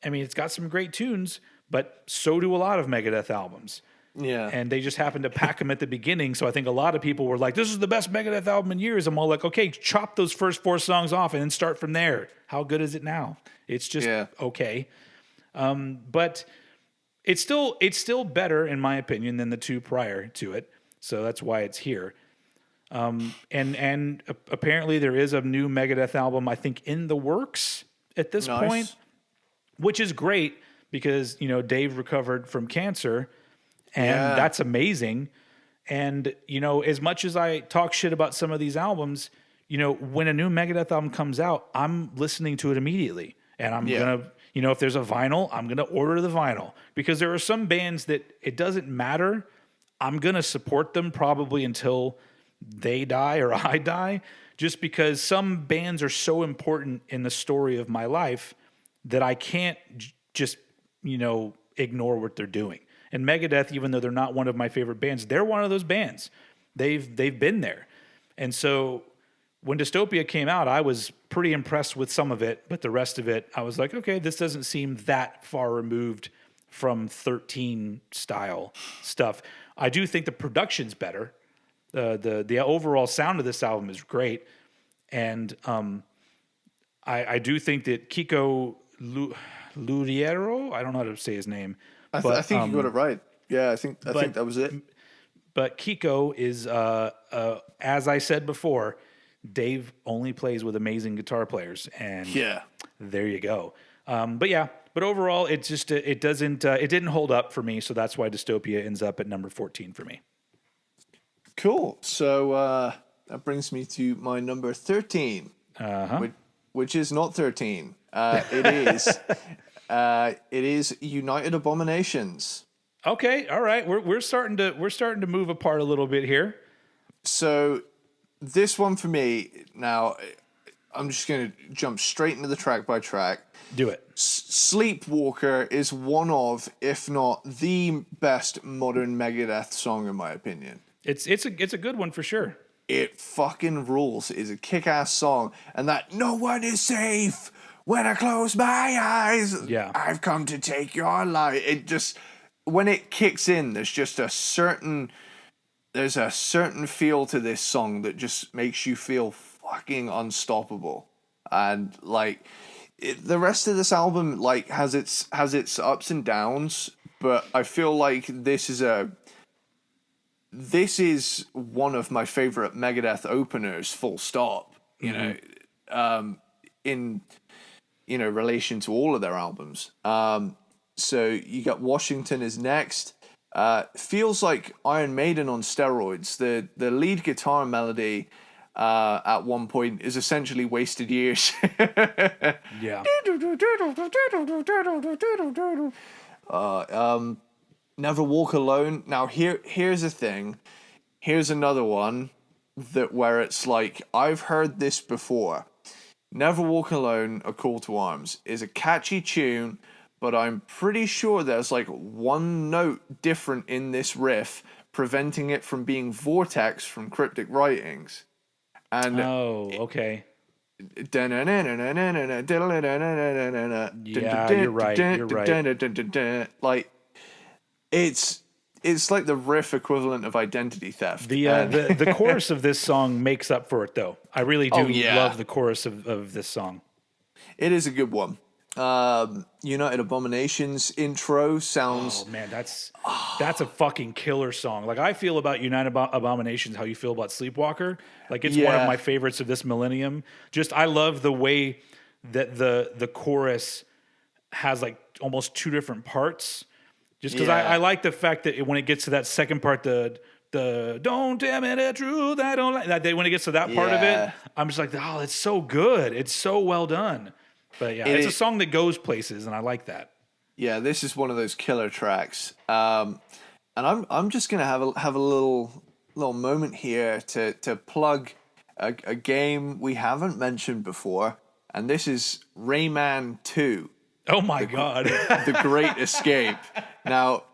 got some great tunes, but so do a lot of Megadeth albums. Yeah. And they just happened to pack them at the beginning. So I think a lot of people were like, this is the best Megadeth album in years. I'm all like, okay, chop those first 4 songs off and then start from there. How good is it now? It's just okay. But it's still better, in my opinion, than the 2 prior to it. So that's why it's here. And apparently there is a new Megadeth album, I think, in the works at this point, which is great because, Dave recovered from cancer. And that's amazing. And, as much as I talk shit about some of these albums, when a new Megadeth album comes out, I'm listening to it immediately. And I'm Yeah. going to, if there's a vinyl, I'm going to order the vinyl. Because there are some bands that it doesn't matter. I'm going to support them probably until they die or I die, just because some bands are so important in the story of my life that I can't just, ignore what they're doing. And Megadeth, even though they're not one of my favorite bands, they're one of those bands. They've been there. And so when Dystopia came out, I was pretty impressed with some of it, but the rest of it, I was like, okay, this doesn't seem that far removed from 13 style stuff. I do think the production's better. The overall sound of this album is great. And I do think that Kiko Luriero, I don't know how to say his name. I But think you got it right. Yeah, I think that was it. But Kiko is, as I said before, Dave only plays with amazing guitar players, and there you go. But overall, it just it didn't hold up for me, so that's why Dystopia ends up at number 14 for me. Cool. So that brings me to my number 13, which is not 13. It is United Abominations. Okay, all right. We're starting to move apart a little bit here. So this one for me, now I'm just going to jump straight into the track by track. Do it. Sleepwalker is one of, if not the best modern Megadeth song in my opinion. It's a good one for sure. It fucking rules. It is a kick-ass song, and that "no one is safe when I close my eyes." Yeah. I've come to take your life. It just, when it kicks in, there's a certain feel to this song that just makes you feel fucking unstoppable. And like the rest of this album like has its ups and downs, but I feel like this is one of my favorite Megadeth openers, full stop. In relation to all of their albums. So you got Washington is next. Feels like Iron Maiden on steroids. The lead guitar melody at one point is essentially Wasted Years. Yeah. Never Walk Alone. Now here's a thing. Here's another one where it's like, I've heard this before. Never Walk Alone, A Call to Arms is a catchy tune, but I'm pretty sure there's like one note different in this riff, preventing it from being Vortex from Cryptic Writings. And okay. Yeah, you're right. Like it's like the riff equivalent of Identity Theft. The chorus of this song makes up for it, though. I really do love the chorus of this song. It is a good one. United Abominations intro sounds... Oh, man, that's a fucking killer song. Like, I feel about United Abominations how you feel about Sleepwalker. Like, it's one of my favorites of this millennium. Just, I love the way that the chorus has, like, almost two different parts. Just because I like the fact that when it gets to that second part, the don't tell me the truth, I don't like that. When it gets to that part of it, I'm just like, oh, it's so good. It's so well done. But yeah, it's a song that goes places, and I like that. Yeah, this is one of those killer tracks. And I'm just gonna have a little moment here to plug a game we haven't mentioned before, and this is Rayman 2. Oh my God. The Great Escape. Now,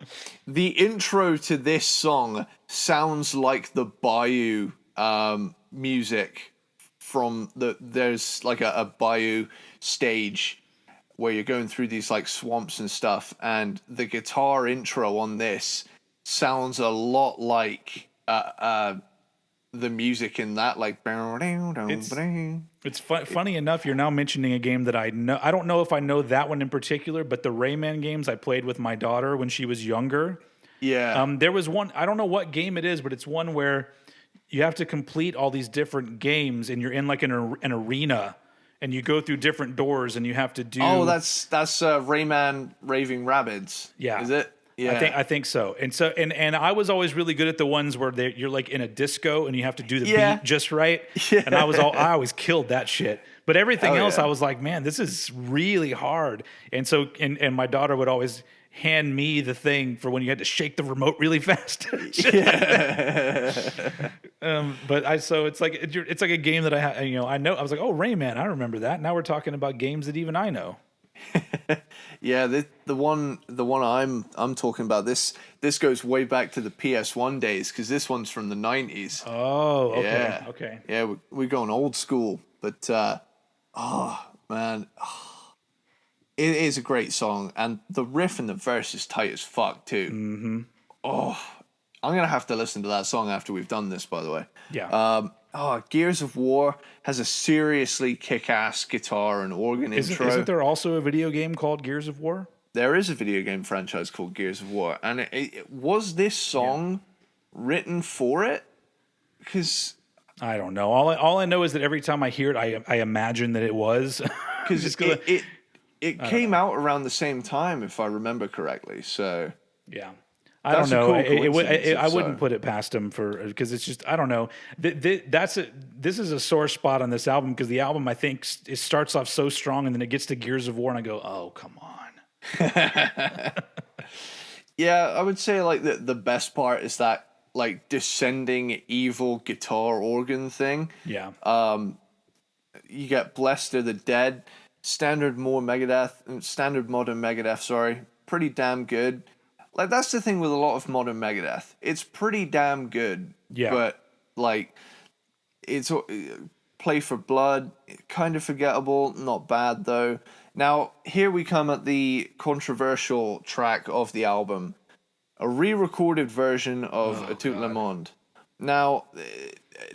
the intro to this song sounds like the Bayou music from there's like a Bayou stage where you're going through these like swamps and stuff, and the guitar intro on this sounds a lot like the music in that, like it's funny enough, you're now mentioning a game that I know. I don't know if I know that one in particular, but the Rayman games I played with my daughter when she was younger. Yeah. There was one, I don't know what game it is, but it's one where you have to complete all these different games, and you're in like an arena, and you go through different doors, and you have to do. Oh, that's Rayman Raving Rabbids. Yeah. Is it? Yeah. I think so. And I was always really good at the ones where you're like in a disco and you have to do the Yeah. beat just right. Yeah. And I always killed that shit. But everything Hell else, yeah. I was like, man, this is really hard. And so, and my daughter would always hand me the thing for when you had to shake the remote really fast. So it's like a game that I know. I was like, oh, Rayman, I remember that. Now we're talking about games that even I know. Yeah, the one I'm talking about, this goes way back to the PS1 days, because this one's from the 90s. Oh, okay, Yeah. okay. Yeah, we're going old school, but oh man, it is a great song, and the riff and the verse is tight as fuck too. Mm-hmm. Oh, I'm gonna have to listen to that song after we've done this, by the way. Yeah. Gears of War has a seriously kick-ass guitar and organ intro. Isn't there also a video game called Gears of War? There is a video game franchise called Gears of War, and was this song written for it? Because I don't know. All I know is that every time I hear it, I imagine that it was. because it came out around the same time, if I remember correctly. So yeah. I don't know. Cool I wouldn't put it past him because it's just I don't know. This is a sore spot on this album because the album I think it starts off so strong and then it gets to Gears of War and I go, oh come on. Yeah, I would say like the best part is that like descending evil guitar organ thing. Yeah. You get Blessed Are the Dead, standard modern Megadeth. Sorry, pretty damn good. Like, that's the thing with a lot of modern Megadeth. It's pretty damn good. Yeah. But, like, it's Play for Blood, kind of forgettable, not bad, though. Now, here we come at the controversial track of the album. A re-recorded version of A Tout Le Monde. Now,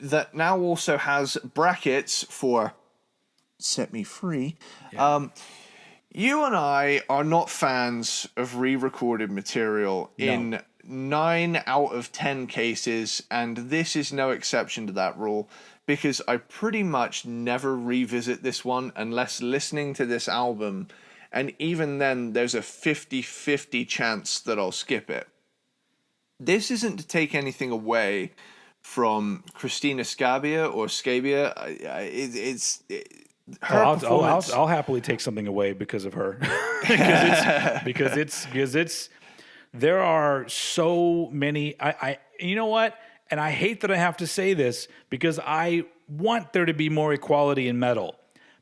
that now also has brackets for Set Me Free. Yeah. You and I are not fans of re-recorded material in 9 out of 10 cases, and this is no exception to that rule, because I pretty much never revisit this one unless listening to this album, and even then there's a 50-50 chance that I'll skip it. This isn't to take anything away from Christina Scabia or Scabia. I'll happily take something away because of her. because there are so many. You know what? And I hate that I have to say this because I want there to be more equality in metal,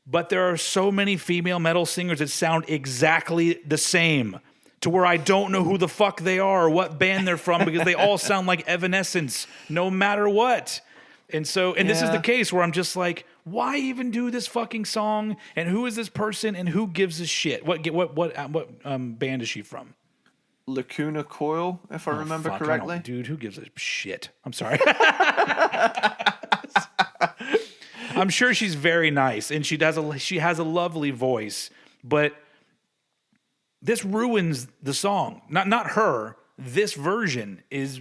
but there are so many female metal singers that sound exactly the same to where I don't know who the fuck they are or what band they're from because they all sound like Evanescence no matter what. And this is the case where I'm just like, why even do this fucking song? And who is this person? And who gives a shit? What band is she from? Lacuna Coil, if I remember correctly. Dude, who gives a shit? I'm sorry. I'm sure she's very nice, and she has a lovely voice, but this ruins the song. Not her. This version it's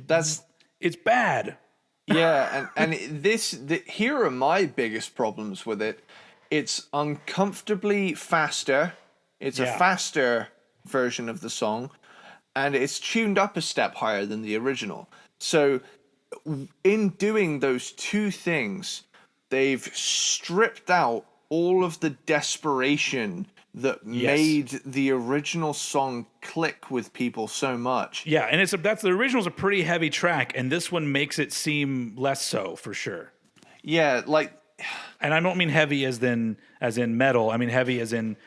bad. Yeah, and here are my biggest problems with it. It's uncomfortably faster. It's a faster version of the song, and it's tuned up a step higher than the original. So, in doing those two things, they've stripped out all of the desperation that made the original song click with people so much. Yeah, and the original's a pretty heavy track, and this one makes it seem less so for sure. Yeah, like, and I don't mean heavy as in metal. I mean heavy as in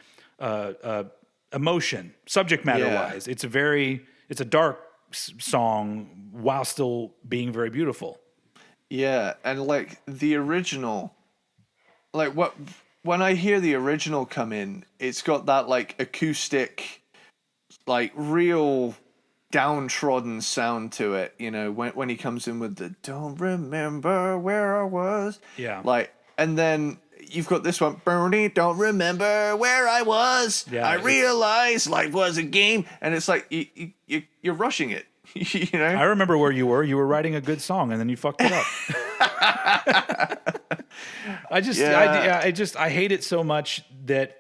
emotion, subject matter wise. It's a dark song while still being very beautiful. Yeah, and like the original, like when I hear the original come in, it's got that like acoustic, like real downtrodden sound to it, you know, when he comes in with the "Don't remember where I was." Yeah. Like, and then you've got this one, "Bernie, don't remember where I was. Yeah, I realized life was a game." And it's like you're rushing it. You know? I remember where you were. You were writing a good song and then you fucked it up. I hate it so much that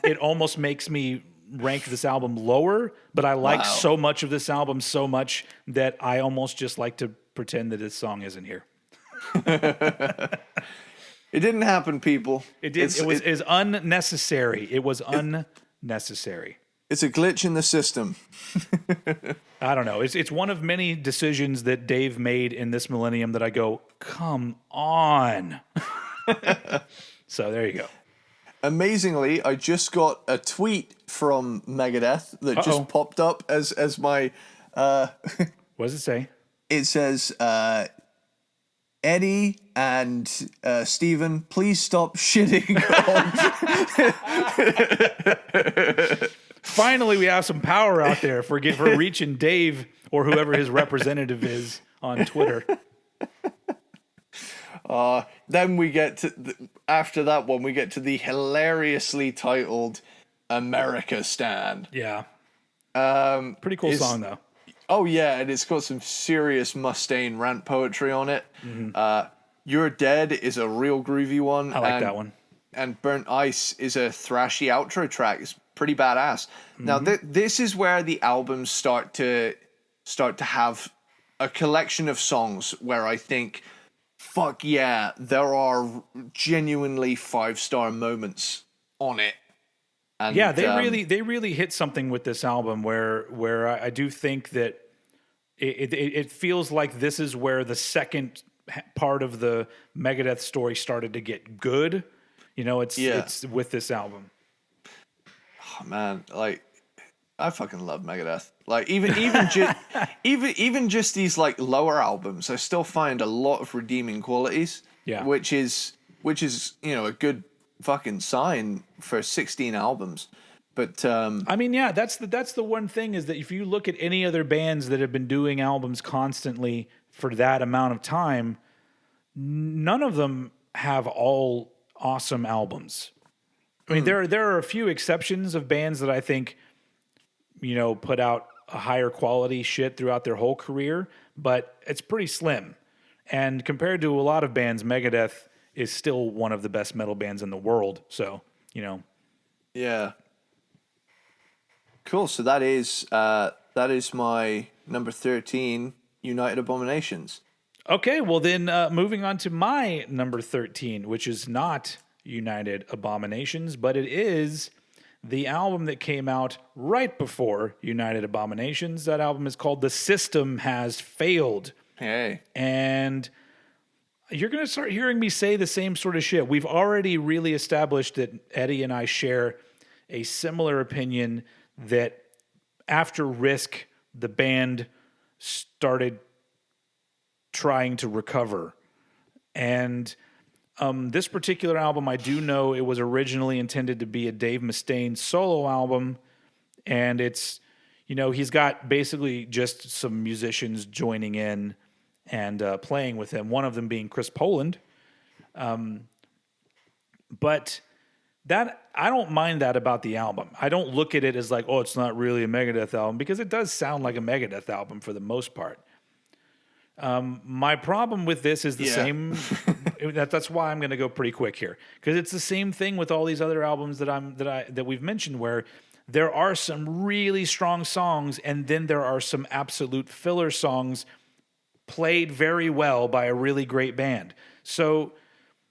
it almost makes me rank this album lower, but I like Wow. so much of this album so much that I almost just like to pretend that this song isn't here. It didn't happen, people. It did. It was unnecessary. It was unnecessary. It's a glitch in the system. I don't know. It's one of many decisions that Dave made in this millennium that I go, come on. So there you go. Amazingly, I just got a tweet from Megadeth that just popped up as my. What does it say? It says, Eddie and Steven, please stop shitting on. Finally, we have some power out there for reaching Dave or whoever his representative is on Twitter. Then we get to after that one, we get to the hilariously titled "America Stand." Yeah, pretty cool song though. Oh yeah, and it's got some serious Mustaine rant poetry on it. Mm-hmm. "You're Dead" is a real groovy one. I like that one. And "Burnt Ice" is a thrashy outro track. It's pretty badass. Mm-hmm. Now this is where the albums start to have a collection of songs where I think, fuck yeah, there are genuinely 5-star moments on it. And, yeah, they really hit something with this album where I do think that it feels like this is where the second part of the Megadeth story started to get good. You know, it's with this album. Oh man, like I fucking love Megadeth. Like even just these like lower albums, I still find a lot of redeeming qualities. Yeah, which is a good fucking sign for 16 albums. But I mean, yeah, that's the one thing is that if you look at any other bands that have been doing albums constantly for that amount of time, none of them have all awesome albums. I mean, there are a few exceptions of bands that I think, put out a higher quality shit throughout their whole career, but it's pretty slim. And compared to a lot of bands, Megadeth is still one of the best metal bands in the world. So, Yeah. Cool. So that is my number 13, United Abominations. Okay, well then moving on to my number 13, which is not United Abominations, but it is the album that came out right before United Abominations. That album is called The System Has Failed. Hey. And you're going to start hearing me say the same sort of shit. We've already really established that Eddie and I share a similar opinion that after Risk, the band started trying to recover. And this particular album, I do know it was originally intended to be a Dave Mustaine solo album. And it's, he's got basically just some musicians joining in and playing with him, one of them being Chris Poland. But that I don't mind that about the album. I don't look at it as like, oh, it's not really a Megadeth album, because it does sound like a Megadeth album for the most part. My problem with this is the same. That's why I'm going to go pretty quick here, because it's the same thing with all these other albums that we've mentioned, where there are some really strong songs, and then there are some absolute filler songs played very well by a really great band. So,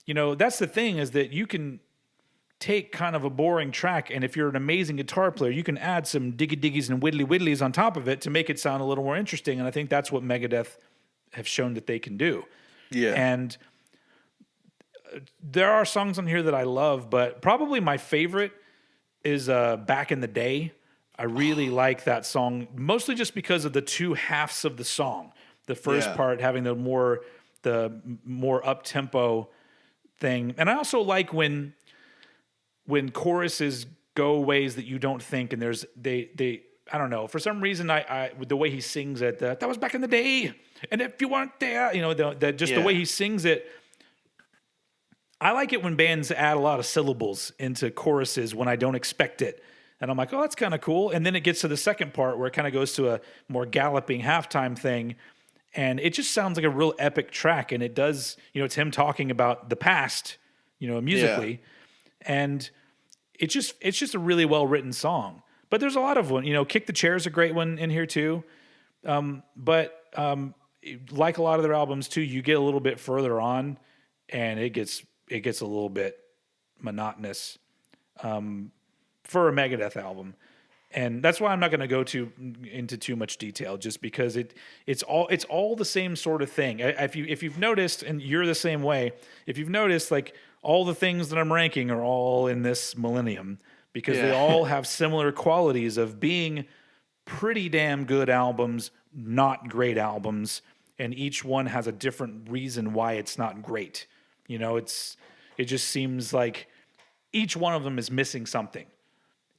that's the thing, is that you can take kind of a boring track, and if you're an amazing guitar player, you can add some diggy-diggies and widdly-widdlies on top of it to make it sound a little more interesting, and I think that's what Megadeth have shown that they can do. Yeah. And there are songs on here that I love, but probably my favorite is Back in the Day. I really like that song, mostly just because of the two halves of the song. The first part having the more up-tempo thing. And I also like when choruses go ways that you don't think, and they I don't know, for some reason I the way he sings it, that was back in the day, and if you weren't there, the way he sings it. I like it when bands add a lot of syllables into choruses when I don't expect it. And I'm like, oh, that's kind of cool. And then it gets to the second part where it kind of goes to a more galloping halftime thing. And it just sounds like a real epic track. And it does, it's him talking about the past, musically. Yeah. And it's just a really well-written song. But there's a lot of one. Kick the Chair is a great one in here too. But like a lot of their albums too, you get a little bit further on, and it gets a little bit monotonous for a Megadeth album. And that's why I'm not going to go into too much detail, just because it's all the same sort of thing. If you've noticed, and you're the same way, if you've noticed, like all the things that I'm ranking are all in this millennium, because they all have similar qualities of being pretty damn good albums, not great albums, and each one has a different reason why it's not great. It just seems like each one of them is missing something.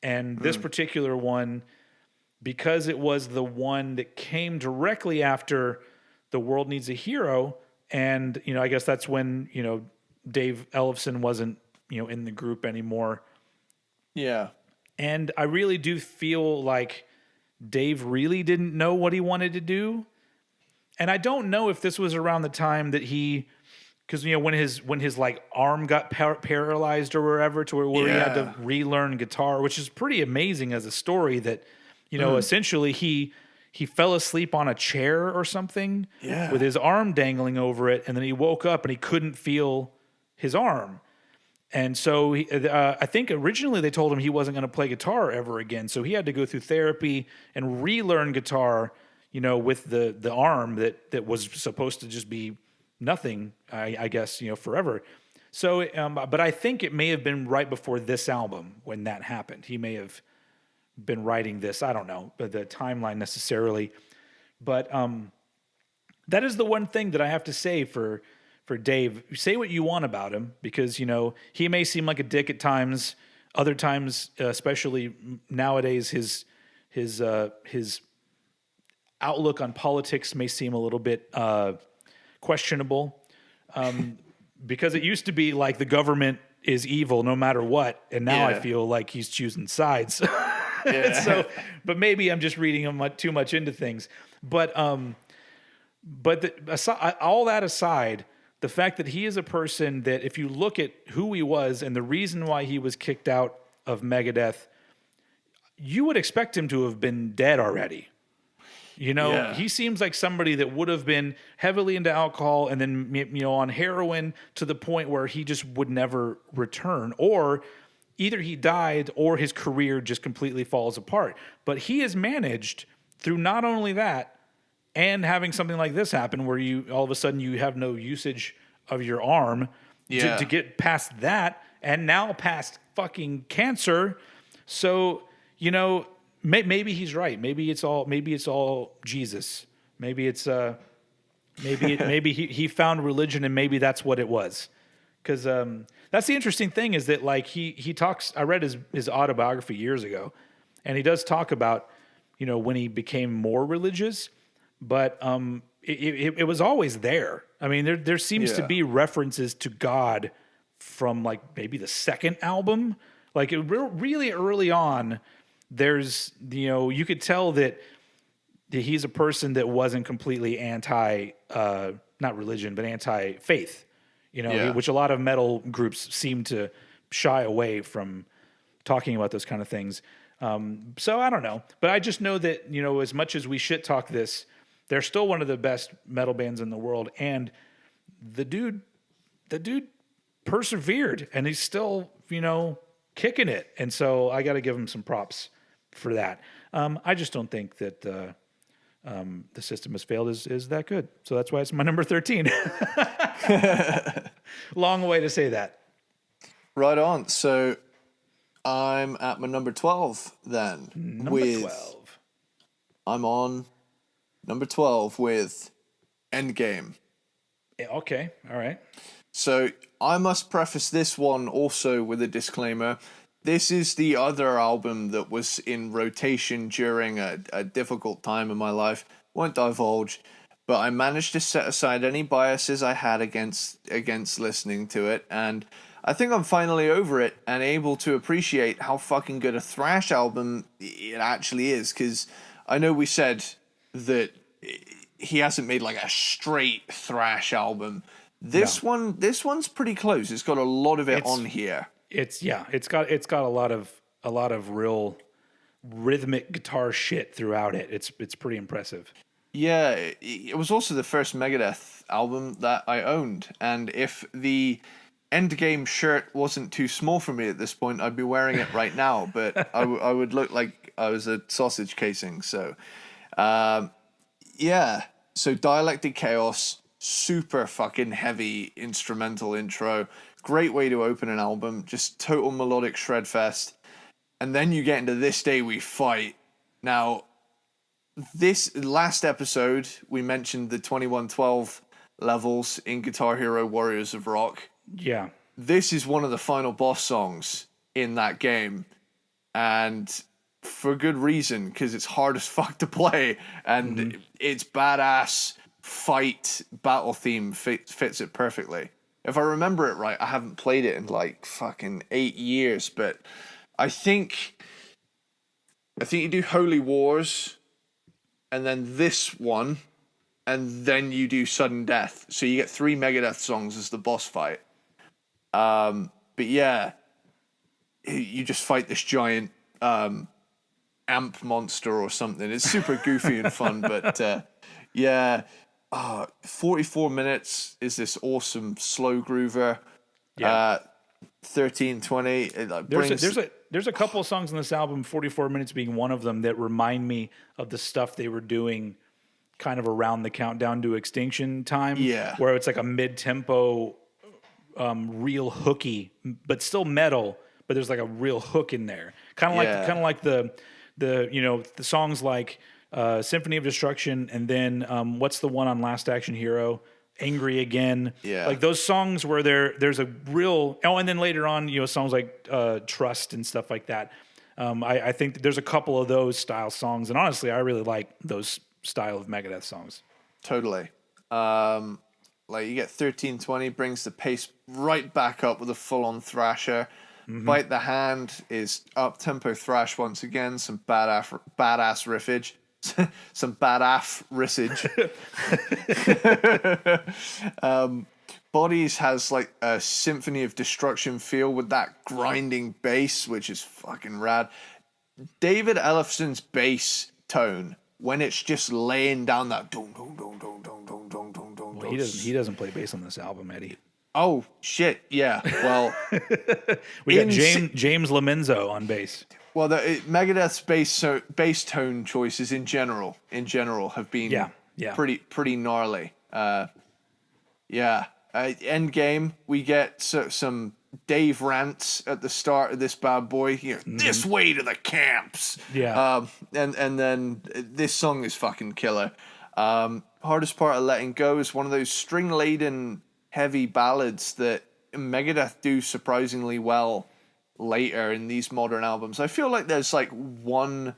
And this particular one, because it was the one that came directly after The World Needs a Hero, and I guess that's when Dave Ellefson wasn't in the group anymore. Yeah. And I really do feel like Dave really didn't know what he wanted to do. And I don't know if this was around the time that because when his like arm got paralyzed or wherever, to where he had to relearn guitar, which is pretty amazing as a story. That essentially he fell asleep on a chair or something with his arm dangling over it, and then he woke up and he couldn't feel his arm. And so I think originally they told him he wasn't going to play guitar ever again, so he had to go through therapy and relearn guitar, with the arm that was supposed to just be nothing, I guess, forever. So, but I think it may have been right before this album when that happened. He may have been writing this. I don't know the timeline necessarily, but that is the one thing that I have to say for Dave. Say what you want about him, because he may seem like a dick at times. Other times, especially nowadays, his outlook on politics may seem a little bit questionable, because it used to be like the government is evil no matter what, and now I feel like he's choosing sides. So, but maybe I'm just reading him too much into things. But all that aside, the fact that he is a person that, if you look at who he was and the reason why he was kicked out of Megadeth, you would expect him to have been dead already. He seems like somebody that would have been heavily into alcohol and then, on heroin to the point where he just would never return, or either he died or his career just completely falls apart. But he has managed through not only that and having something like this happen where all of a sudden you have no usage of your arm to get past that, and now past fucking cancer. So, maybe he's right. Maybe it's all Jesus. Maybe it's maybe he found religion, and maybe that's what it was. Because that's the interesting thing, is that like he talks. I read his autobiography years ago, and he does talk about when he became more religious, but it was always there. I mean, there seems to be references to God from like maybe the second album, like really early on. There's, you could tell that he's a person that wasn't completely anti, not religion, but anti-faith, which a lot of metal groups seem to shy away from talking about those kind of things. So I don't know, but I just know that, as much as we shit talk this, they're still one of the best metal bands in the world. And the dude persevered, and he's still, kicking it. And so I got to give him some props for that. I just don't think that the System Has Failed is that good. So that's why it's my number 13. Long way to say that. Right on. So I'm at my number 12 then. Number 12. I'm on number 12 with Endgame. Okay. All right. So I must preface this one also with a disclaimer. This is the other album that was in rotation during a difficult time in my life. Won't divulge, but I managed to set aside any biases I had against listening to it, and I think I'm finally over it and able to appreciate how fucking good a thrash album it actually is, because I know we said that he hasn't made like a straight thrash album. This one's pretty close. It's got a lot of it on here. It's got a lot of real rhythmic guitar shit throughout it. It's pretty impressive. Yeah, it was also the first Megadeth album that I owned, and if the Endgame shirt wasn't too small for me at this point, I'd be wearing it right now. But I would look like I was a sausage casing. So, yeah. So Dialectic Chaos, super fucking heavy instrumental intro. Great way to open an album. Just total melodic shred fest. And then you get into This Day We Fight. Now, this last episode, we mentioned the 2112 levels in Guitar Hero Warriors of Rock. Yeah. This is one of the final boss songs in that game. And for good reason, because it's hard as fuck to play. And its badass fight battle theme fits it perfectly. If I remember it right, I haven't played it in like fucking 8 years, but I think you do Holy Wars, and then this one, and then you do Sudden Death. So you get 3 Megadeth songs as the boss fight. But yeah, you just fight this giant amp monster or something. It's super goofy and fun, but yeah. 44 minutes is this awesome slow groover. Yeah. 1320. It brings... There's a couple of songs on this album, 44 minutes being one of them, that remind me of the stuff they were doing kind of around the Countdown to Extinction time. Yeah. Where it's like a mid-tempo, real hooky, but still metal, but there's like a real hook in there. Kind of like the songs like Symphony of Destruction, and then what's the one on Last Action Hero? Angry Again. Yeah. Like those songs where there's a real... Oh, and then later on, songs like Trust and stuff like that. I think that there's a couple of those style songs, and honestly, I really like those style of Megadeth songs. Totally. Like you get 1320, brings the pace right back up with a full-on thrasher. Bite the Hand is up-tempo thrash once again, some badass riffage. Some badass rissage. Bodies has like a Symphony of Destruction feel with that grinding bass, which is fucking rad. David Ellefson's bass tone, when it's just laying down that dong dong dong dong dong dong dong dong dong. Well, he doesn't play bass on this album, Eddie. Oh shit! Yeah. Well, we got James Lomenzo on bass. Well, Megadeth's bass tone choices in general have been pretty gnarly. Endgame, we get some Dave rants at the start of this bad boy. This way to the camps. Yeah. And then this song is fucking killer. Hardest Part of Letting Go is one of those string laden heavy ballads that Megadeth do surprisingly well later in these modern albums. I feel like there's like one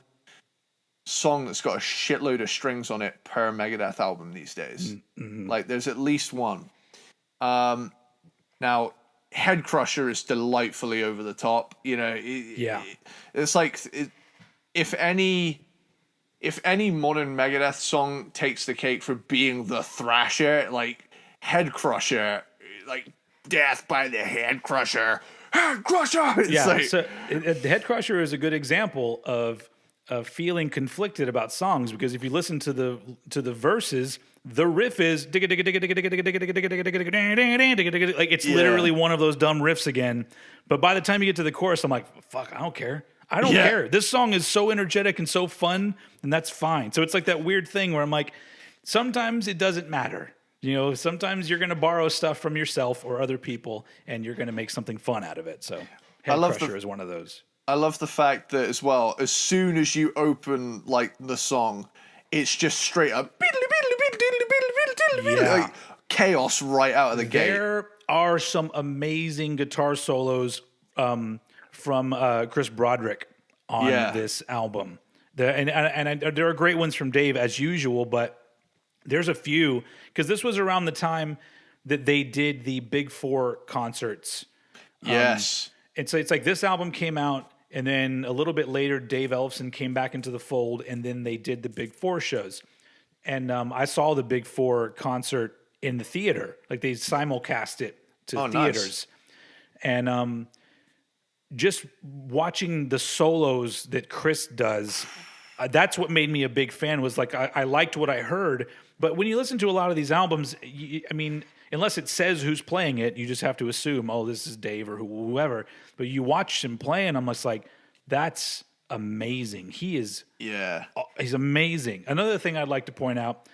song that's got a shitload of strings on it per Megadeth album these days. Like there's at least one. Now Head Crusher is delightfully over the top. It's like if any modern Megadeth song takes the cake for being the thrasher, like Head Crusher, like Death by the Head Crusher. Head Crusher! The Head Crusher is a good example of feeling conflicted about songs, because if you listen to the verses, the riff is like it's literally one of those dumb riffs again. But by the time you get to the chorus, I'm like, fuck, I don't care. I don't care. This song is so energetic and so fun, and that's fine. So it's like that weird thing where I'm like, sometimes it doesn't matter. Sometimes you're going to borrow stuff from yourself or other people, and you're going to make something fun out of it. So Head Crusher is one of those. I love the fact that as well, as soon as you open like the song, it's just straight up like chaos right out of the gate. There are some amazing guitar solos from Chris Broderick on this album. And there are great ones from Dave as usual, but there's a few, because this was around the time that they did the Big Four concerts. Yes. And so it's like this album came out, and then a little bit later, Dave Ellefson came back into the fold, and then they did the Big Four shows. And I saw the Big Four concert in the theater. Like they simulcast it to theaters. Nice. And just watching the solos that Chris does, that's what made me a big fan. Was like I liked what I heard, but when you listen to a lot of these albums, I mean, unless it says who's playing it, you just have to assume, oh, this is Dave or whoever. But you watch him play, and I'm just like, that's amazing. He's amazing. Another thing I'd like to point out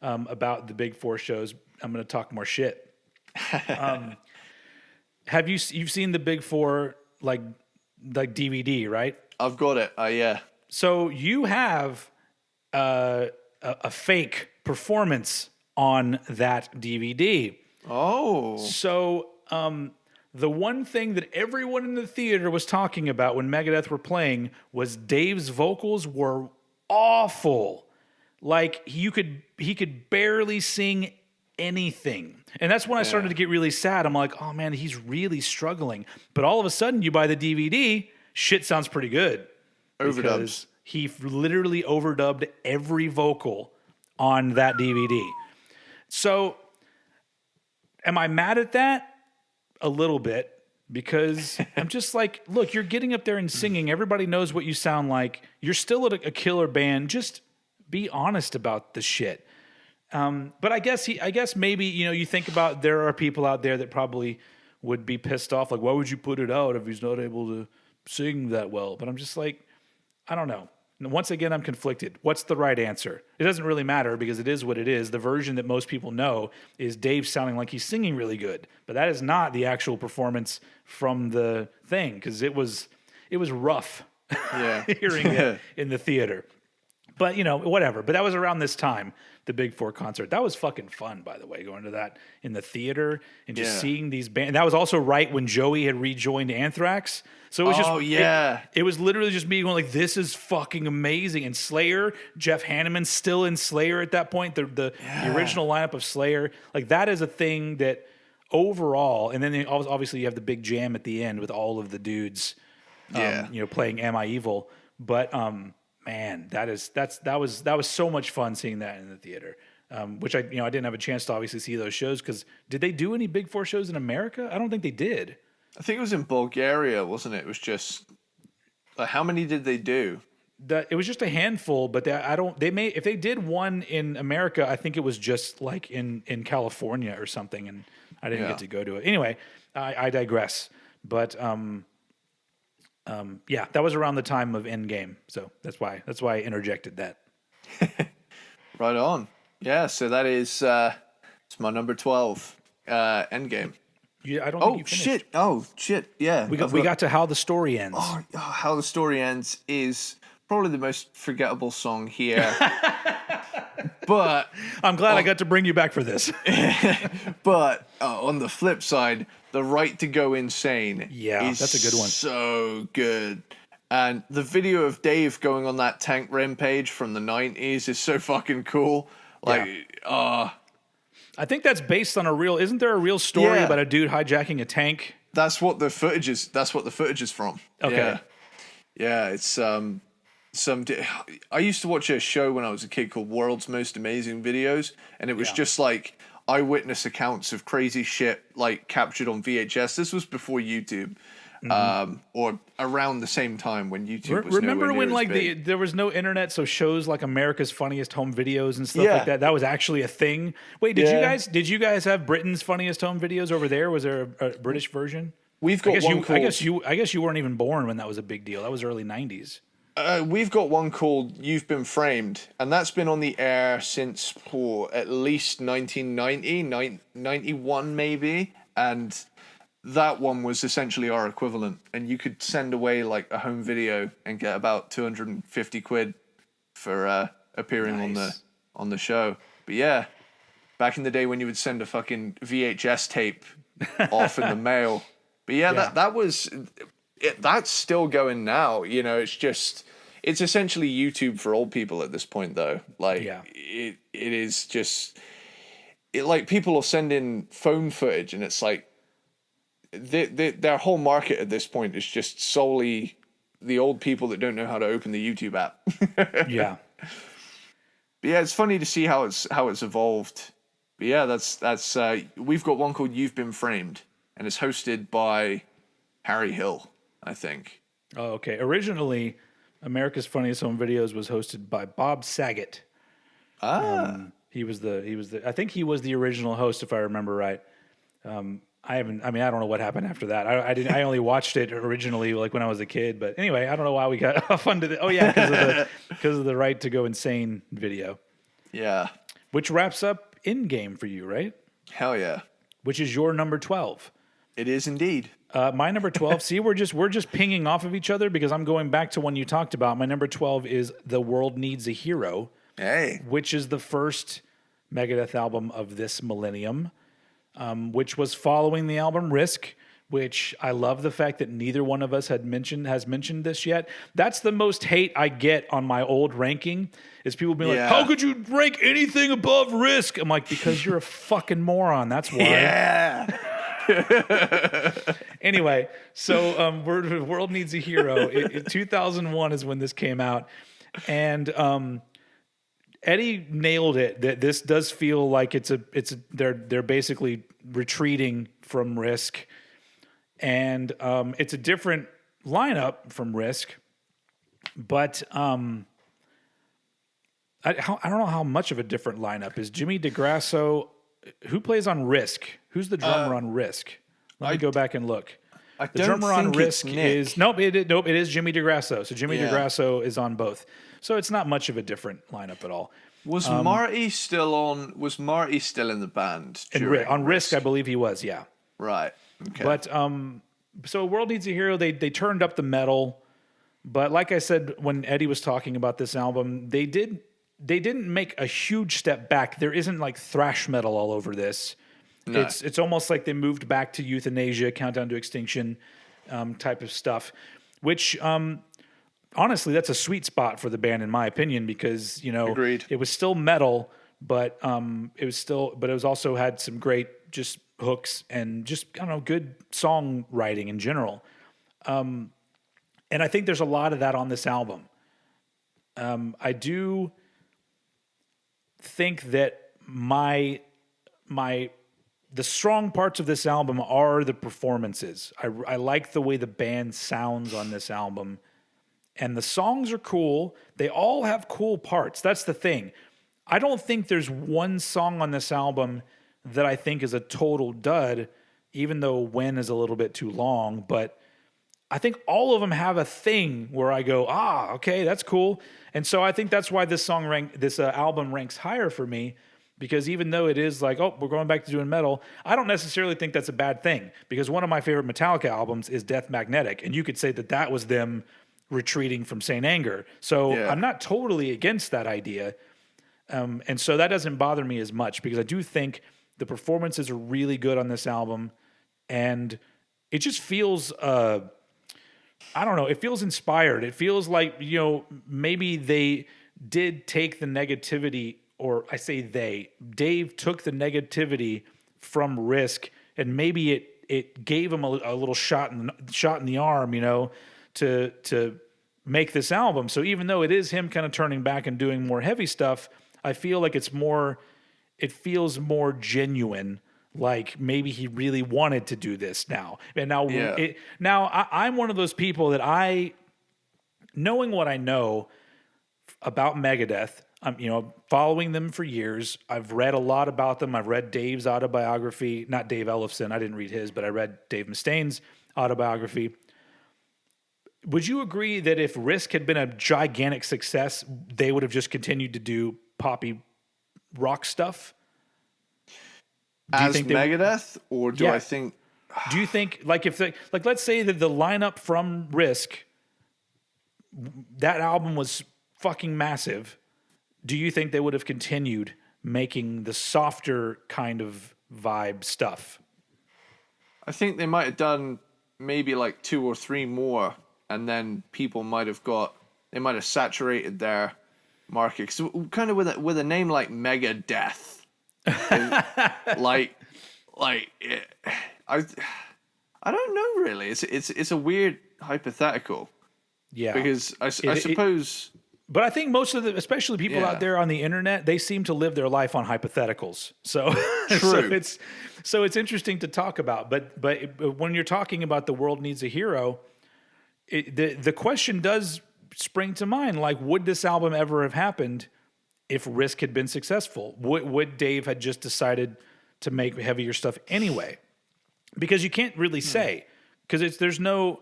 about the Big Four shows, I'm going to talk more shit. Have you've seen the Big Four like DVD, right? I've got it. Yeah. So you have a fake performance on that DVD. Oh. So the one thing that everyone in the theater was talking about when Megadeth were playing was Dave's vocals were awful. Like he could barely sing anything. And that's when I started to get really sad. I'm like, oh man, he's really struggling. But all of a sudden you buy the DVD, shit sounds pretty good. Overdubs. He literally overdubbed every vocal on that DVD. So am I mad at that? A little bit, because I'm just like, look, you're getting up there and singing. Everybody knows what you sound like. You're still a killer band. Just be honest about the shit. But I guess maybe, you think about, there are people out there that probably would be pissed off. Like, why would you put it out if he's not able to sing that well? But I'm just like, I don't know. Once again, I'm conflicted. What's the right answer? It doesn't really matter because it is what it is. The version that most people know is Dave sounding like he's singing really good, but that is not the actual performance from the thing, because it was rough hearing it in the theater. But whatever. But that was around this time, the Big Four concert. That was fucking fun, by the way, going to that in the theater and just seeing these bands. That was also right when Joey had rejoined Anthrax. So it was it was literally just me going like, this is fucking amazing. And Slayer, Jeff Hanneman's still in Slayer at that point, the original lineup of Slayer. Like, that is a thing that overall, and then obviously you have the big jam at the end with all of the dudes playing Am I Evil. But man, that was so much fun seeing that in the theater. Which I didn't have a chance to obviously see those shows, because did they do any Big Four shows in America? I don't think they did. I think it was in Bulgaria, wasn't it? It was just how many did they do? It was just a handful, but if they did one in America, I think it was just like in California or something, and I didn't get to go to it. Anyway, I digress. But that was around the time of Endgame, so that's why I interjected that. Right on. Yeah, so that is it's my number 12, Endgame. I don't think you finished. Oh shit! Yeah, we got to How the Story Ends. How the Story Ends is probably the most forgettable song here. But I'm glad I got to bring you back for this. But on the flip side, The Right to Go Insane. Yeah, that's a good one. So good. And the video of Dave going on that tank rampage from the 90s is so fucking cool. I think that's based on isn't there a real story about a dude hijacking a tank? That's what the footage is from. Okay. Yeah, it's I used to watch a show when I was a kid called World's Most Amazing Videos, and it was just like eyewitness accounts of crazy shit like captured on VHS. This was before YouTube. Or around the same time when YouTube was remember when big. there was no internet, so shows like America's Funniest Home Videos and stuff like that was actually a thing. Wait, did you guys have Britain's Funniest Home Videos over there? Was there a British version? We've got I guess you weren't even born when that was a big deal. That was early 90s. We've got one called You've Been Framed, and that's been on the air since at least 1990, 91 maybe, and that one was essentially our equivalent, and you could send away like a home video and get about 250 quid for appearing on the show. But yeah, back in the day when you would send a fucking VHS tape off in the mail. But that's still going now. It's essentially YouTube for old people at this point, though. It is just like people will send in phone footage, and it's like their whole market at this point is just solely the old people that don't know how to open the YouTube app. Yeah. But yeah, it's funny to see how it's evolved. But yeah, that's we've got one called You've Been Framed, and it's hosted by Harry Hill. I think. Oh, okay. Originally, America's Funniest Home Videos was hosted by Bob Saget. He was the. I think he was the original host, if I remember right. I haven't. I mean, I don't know what happened after that. I didn't. I only watched it originally, like when I was a kid. But anyway, I don't know why we got off onto the. Oh yeah, because of the Right to Go Insane video. Yeah. Which wraps up Endgame for you, right? Hell yeah. Which is your number 12. It is indeed. My number 12. See, we're just pinging off of each other because I'm going back to one you talked about. My number 12 is "The World Needs a Hero," which is the first Megadeth album of this millennium, which was following the album Risk. Which I love the fact that neither one of us has mentioned this yet. That's the most hate I get on my old ranking is people being like, "How could you rank anything above Risk?" I'm like, because you're a fucking moron. That's why. Yeah. Anyway, so World Needs a Hero. 2001 is when this came out, and Eddie nailed it. That this does feel like they're basically retreating from Risk. And it's a different lineup from Risk, but I don't know how much of a different lineup is. Jimmy DeGrasso, who plays on Risk? Who's the drummer on Risk? Let me go back and look. The drummer on Risk is it is Jimmy DeGrasso. So Jimmy DeGrasso is on both. So it's not much of a different lineup at all. Was Marty still on? Was Marty still in the band? On Risk, I believe he was. Yeah. Right. Okay. But so World Needs a Hero, they turned up the metal, but like I said when Eddie was talking about this album, they didn't make a huge step back. There isn't like thrash metal all over this. No. It's almost like they moved back to Euthanasia, Countdown to Extinction type of stuff, which honestly that's a sweet spot for the band in my opinion because Agreed. It was still metal, but it was also had some great just hooks and just good songwriting in general, and I think there's a lot of that on this album. I do think that the strong parts of this album are the performances. I like the way the band sounds on this album, and the songs are cool. They all have cool parts. That's the thing. I don't think there's one song on this album that I think is a total dud, even though When is a little bit too long. But I think all of them have a thing where I go, okay, that's cool. And so I think that's why this album ranks higher for me, because even though it is like, we're going back to doing metal, I don't necessarily think that's a bad thing, because one of my favorite Metallica albums is Death Magnetic, and you could say that was them retreating from Saint Anger. So I'm not totally against that idea. And so that doesn't bother me as much, because I do think the performances are really good on this album, and it just feels, I don't know, it feels inspired. It feels like, maybe they did take the negativity, or I say Dave took the negativity from Risk, and maybe it gave him a little shot in the arm, to make this album. So even though it is him kind of turning back and doing more heavy stuff, I feel like it feels more genuine, like maybe he really wanted to do this now. And now, I'm one of those people that knowing what I know about Megadeth, I'm following them for years. I've read a lot about them. I've read Dave's autobiography, not Dave Ellefson. I didn't read his, but I read Dave Mustaine's autobiography. Would you agree that if Risk had been a gigantic success, they would have just continued to do poppy rock stuff? As Megadeth, or do I think? Do you think let's say that the lineup from Risk, that album was fucking massive? Do you think they would have continued making the softer kind of vibe stuff? I think they might have done maybe like 2 or 3 more, and then people might have saturated their market. So kind of with a name like Megadeth, I don't know really. It's a weird hypothetical. Yeah, because I suppose. But I think most of especially people out there on the internet, they seem to live their life on hypotheticals. So, true. so it's interesting to talk about. But when you're talking about The World Needs a Hero, the question does spring to mind. Like, would this album ever have happened if Risk had been successful? Would Dave had just decided to make heavier stuff anyway? Because you can't really say, because there's no.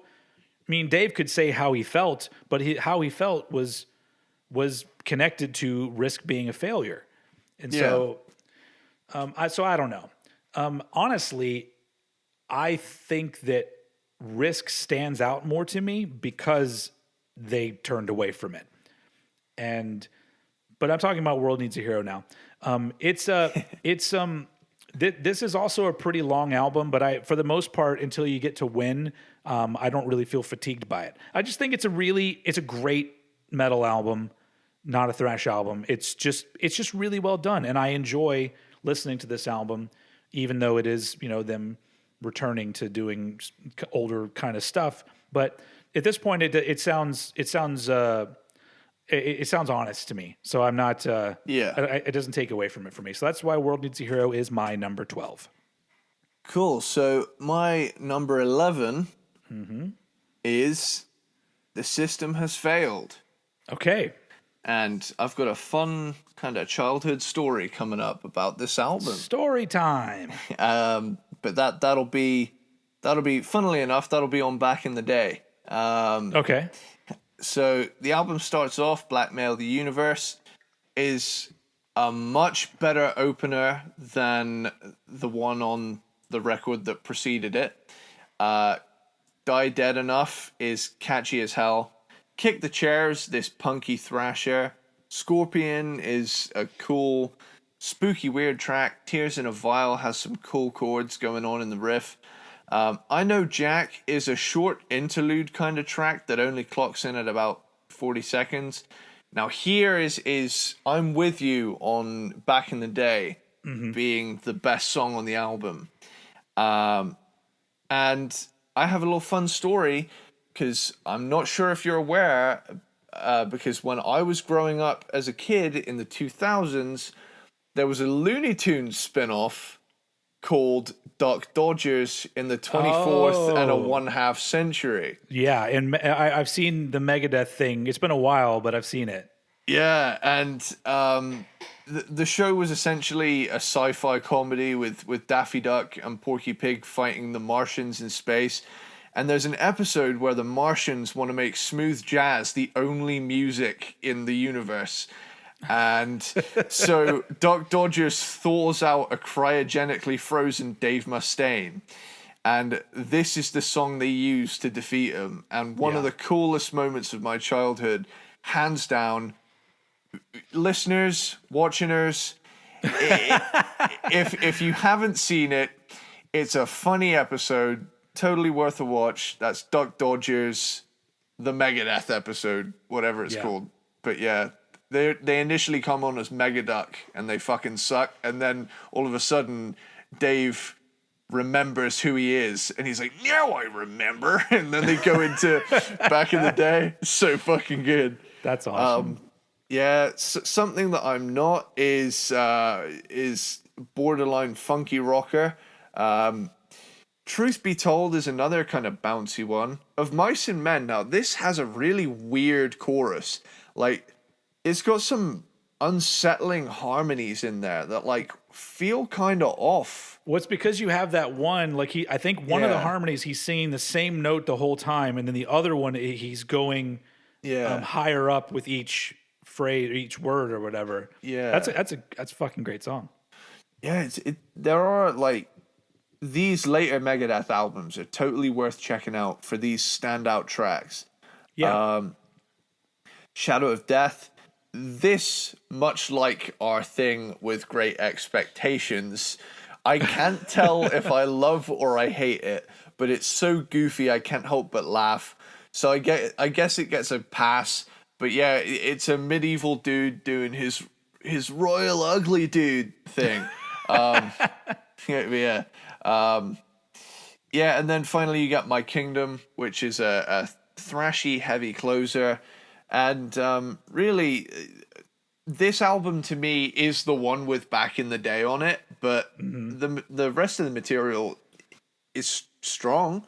I mean, Dave could say how he felt, but how he felt was connected to Risk being a failure, and so I don't know. Honestly, I think that Risk stands out more to me because they turned away from it, but I'm talking about World Needs a Hero now. This is also a pretty long album, but for the most part, until you get to Win, I don't really feel fatigued by it. I just think it's a great metal album, not a thrash album. It's just really well done, and I enjoy listening to this album, even though it is, them returning to doing older kind of stuff. But at this point, it sounds honest to me. So I'm not. It doesn't take away from it for me. So that's why World Needs a Hero is my number 12. Cool. So my number 11 is The System Has Failed. Okay. And I've got a fun kind of childhood story coming up about this album. Story time. But that'll be funnily enough, that'll be on Back in the Day. Okay. So the album starts off, Blackmail the Universe is a much better opener than the one on the record that preceded it. Die Dead Enough is catchy as hell. Kick the Chairs, this punky thrasher. Scorpion is a cool, spooky, weird track. Tears in a Vial has some cool chords going on in the riff. I Know Jack is a short interlude kind of track that only clocks in at about 40 seconds. Now here is I'm With You on Back in the Day being the best song on the album. And I have a little fun story because I'm not sure if you're aware, because when I was growing up as a kid in the 2000s, there was a Looney Tunes spin-off called Duck Dodgers in the 24th and a 1/2 century. Yeah, and I've seen the Megadeth thing. It's been a while, but I've seen it. Yeah, and the show was essentially a sci-fi comedy with Daffy Duck and Porky Pig fighting the Martians in space. And there's an episode where the Martians want to make smooth jazz the only music in the universe. And so Duck Dodgers thaws out a cryogenically frozen Dave Mustaine. And this is the song they use to defeat him. And one of the coolest moments of my childhood, hands down. Listeners, watchers, if you haven't seen it, it's a funny episode. Totally worth a watch. That's Duck Dodgers, the Megadeth episode, whatever it's called. But yeah, they initially come on as Megaduck and they fucking suck. And then all of a sudden, Dave remembers who he is. And he's like, now I remember. And then they go into Back in the Day. So fucking good. That's awesome. Yeah, something that I'm not is borderline funky rocker. Truth Be Told is another kind of bouncy one. Of Mice and Men, now this has a really weird chorus. Like, it's got some unsettling harmonies in there that like feel kind of off. Well, it's because you have that one, like I think one of the harmonies he's singing the same note the whole time, and then the other one he's going higher up with each phrase, each word or whatever. Yeah, that's a fucking great song. Yeah, there are like these later Megadeth albums are totally worth checking out for these standout tracks. Yeah. Shadow of Death. This, much like our thing with Great Expectations, I can't tell if I love or I hate it, but it's so goofy I can't help but laugh. So I guess it gets a pass. But yeah, it's a medieval dude doing his royal ugly dude thing. Yeah. And then finally you got My Kingdom, which is a thrashy, heavy closer. And really, this album to me is the one with Back in the Day on it, but the rest of the material is strong.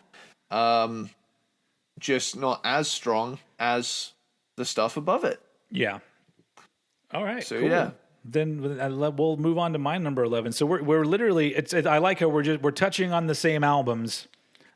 just not as strong as the stuff above it. Yeah. All right. So cool. yeah. Then we'll move on to my number 11. So we're literally I like how we're touching on the same albums.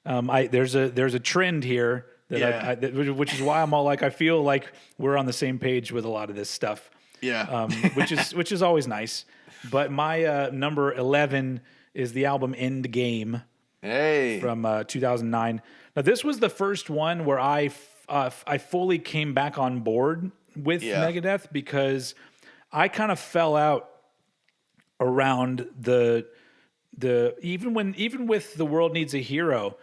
There's a trend here which is why I'm all like I feel like we're on the same page with a lot of this stuff. Yeah. Which is always nice. But my number 11 is the album Endgame. Hey. From 2009. Now this was the first one where I fully came back on board with Megadeth, because I kind of fell out around the even with The World Needs a Hero.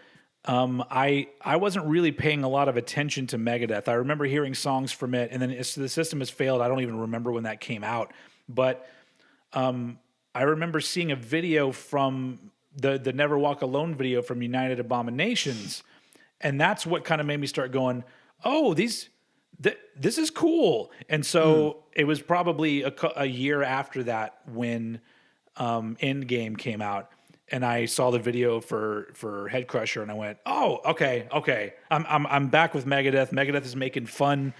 I wasn't really paying a lot of attention to Megadeth. I remember hearing songs from it, and then The System Has Failed. I don't even remember when that came out, but I remember seeing a video from the Never Walk Alone video from United Abominations, and that's what kind of made me start going, oh, this is cool. And so it was probably a year after that when Endgame came out, and I saw the video for Head Crusher, and I went, oh, okay, I'm back with Megadeth. Megadeth is making fun,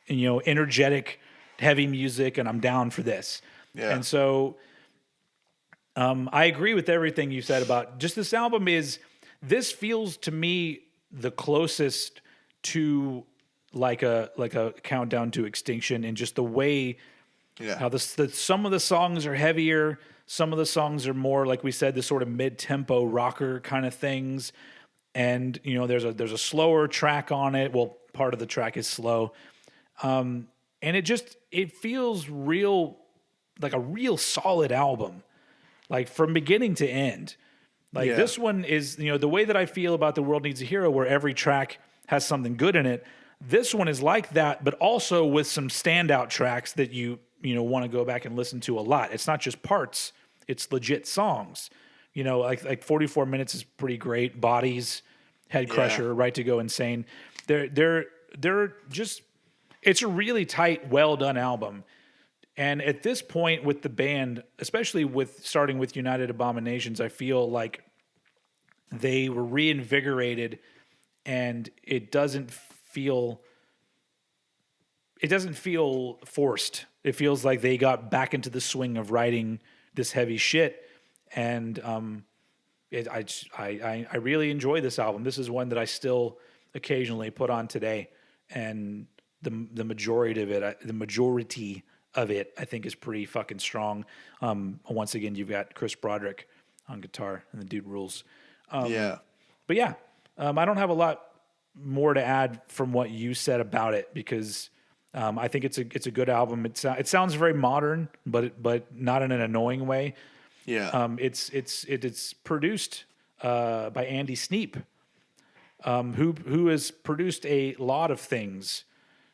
energetic, heavy music, and I'm down for this. Yeah. And so I agree with everything you said about just this album. This feels to me the closest to like a Countdown to Extinction, and just the way how some of the songs are heavier, some of the songs are more, like we said, the sort of mid-tempo rocker kind of things, and there's a slower track on it. Well, part of the track is slow, and it feels real, like a real solid album, like from beginning to end. Like this one is, the way that I feel about The World Needs a Hero, where every track has something good in it. This one is like that, but also with some standout tracks that you want to go back and listen to a lot. It's not just parts; it's legit songs. Like 44 Minutes is pretty great. Bodies, Head Crusher, Right to Go Insane. They're just. It's a really tight, well done album. And at this point with the band, especially with starting with United Abominations, I feel like they were reinvigorated, and it doesn't feel forced. It feels like they got back into the swing of writing this heavy shit, and I really enjoy this album. This is one that I still occasionally put on today, and the majority of it, I think, is pretty fucking strong. Once again, you've got Chris Broderick on guitar, and the dude rules. But yeah, I don't have a lot more to add from what you said about it, because I think it's a good album. It sounds very modern, but not in an annoying way. Yeah. It's produced by Andy Sneap, who has produced a lot of things.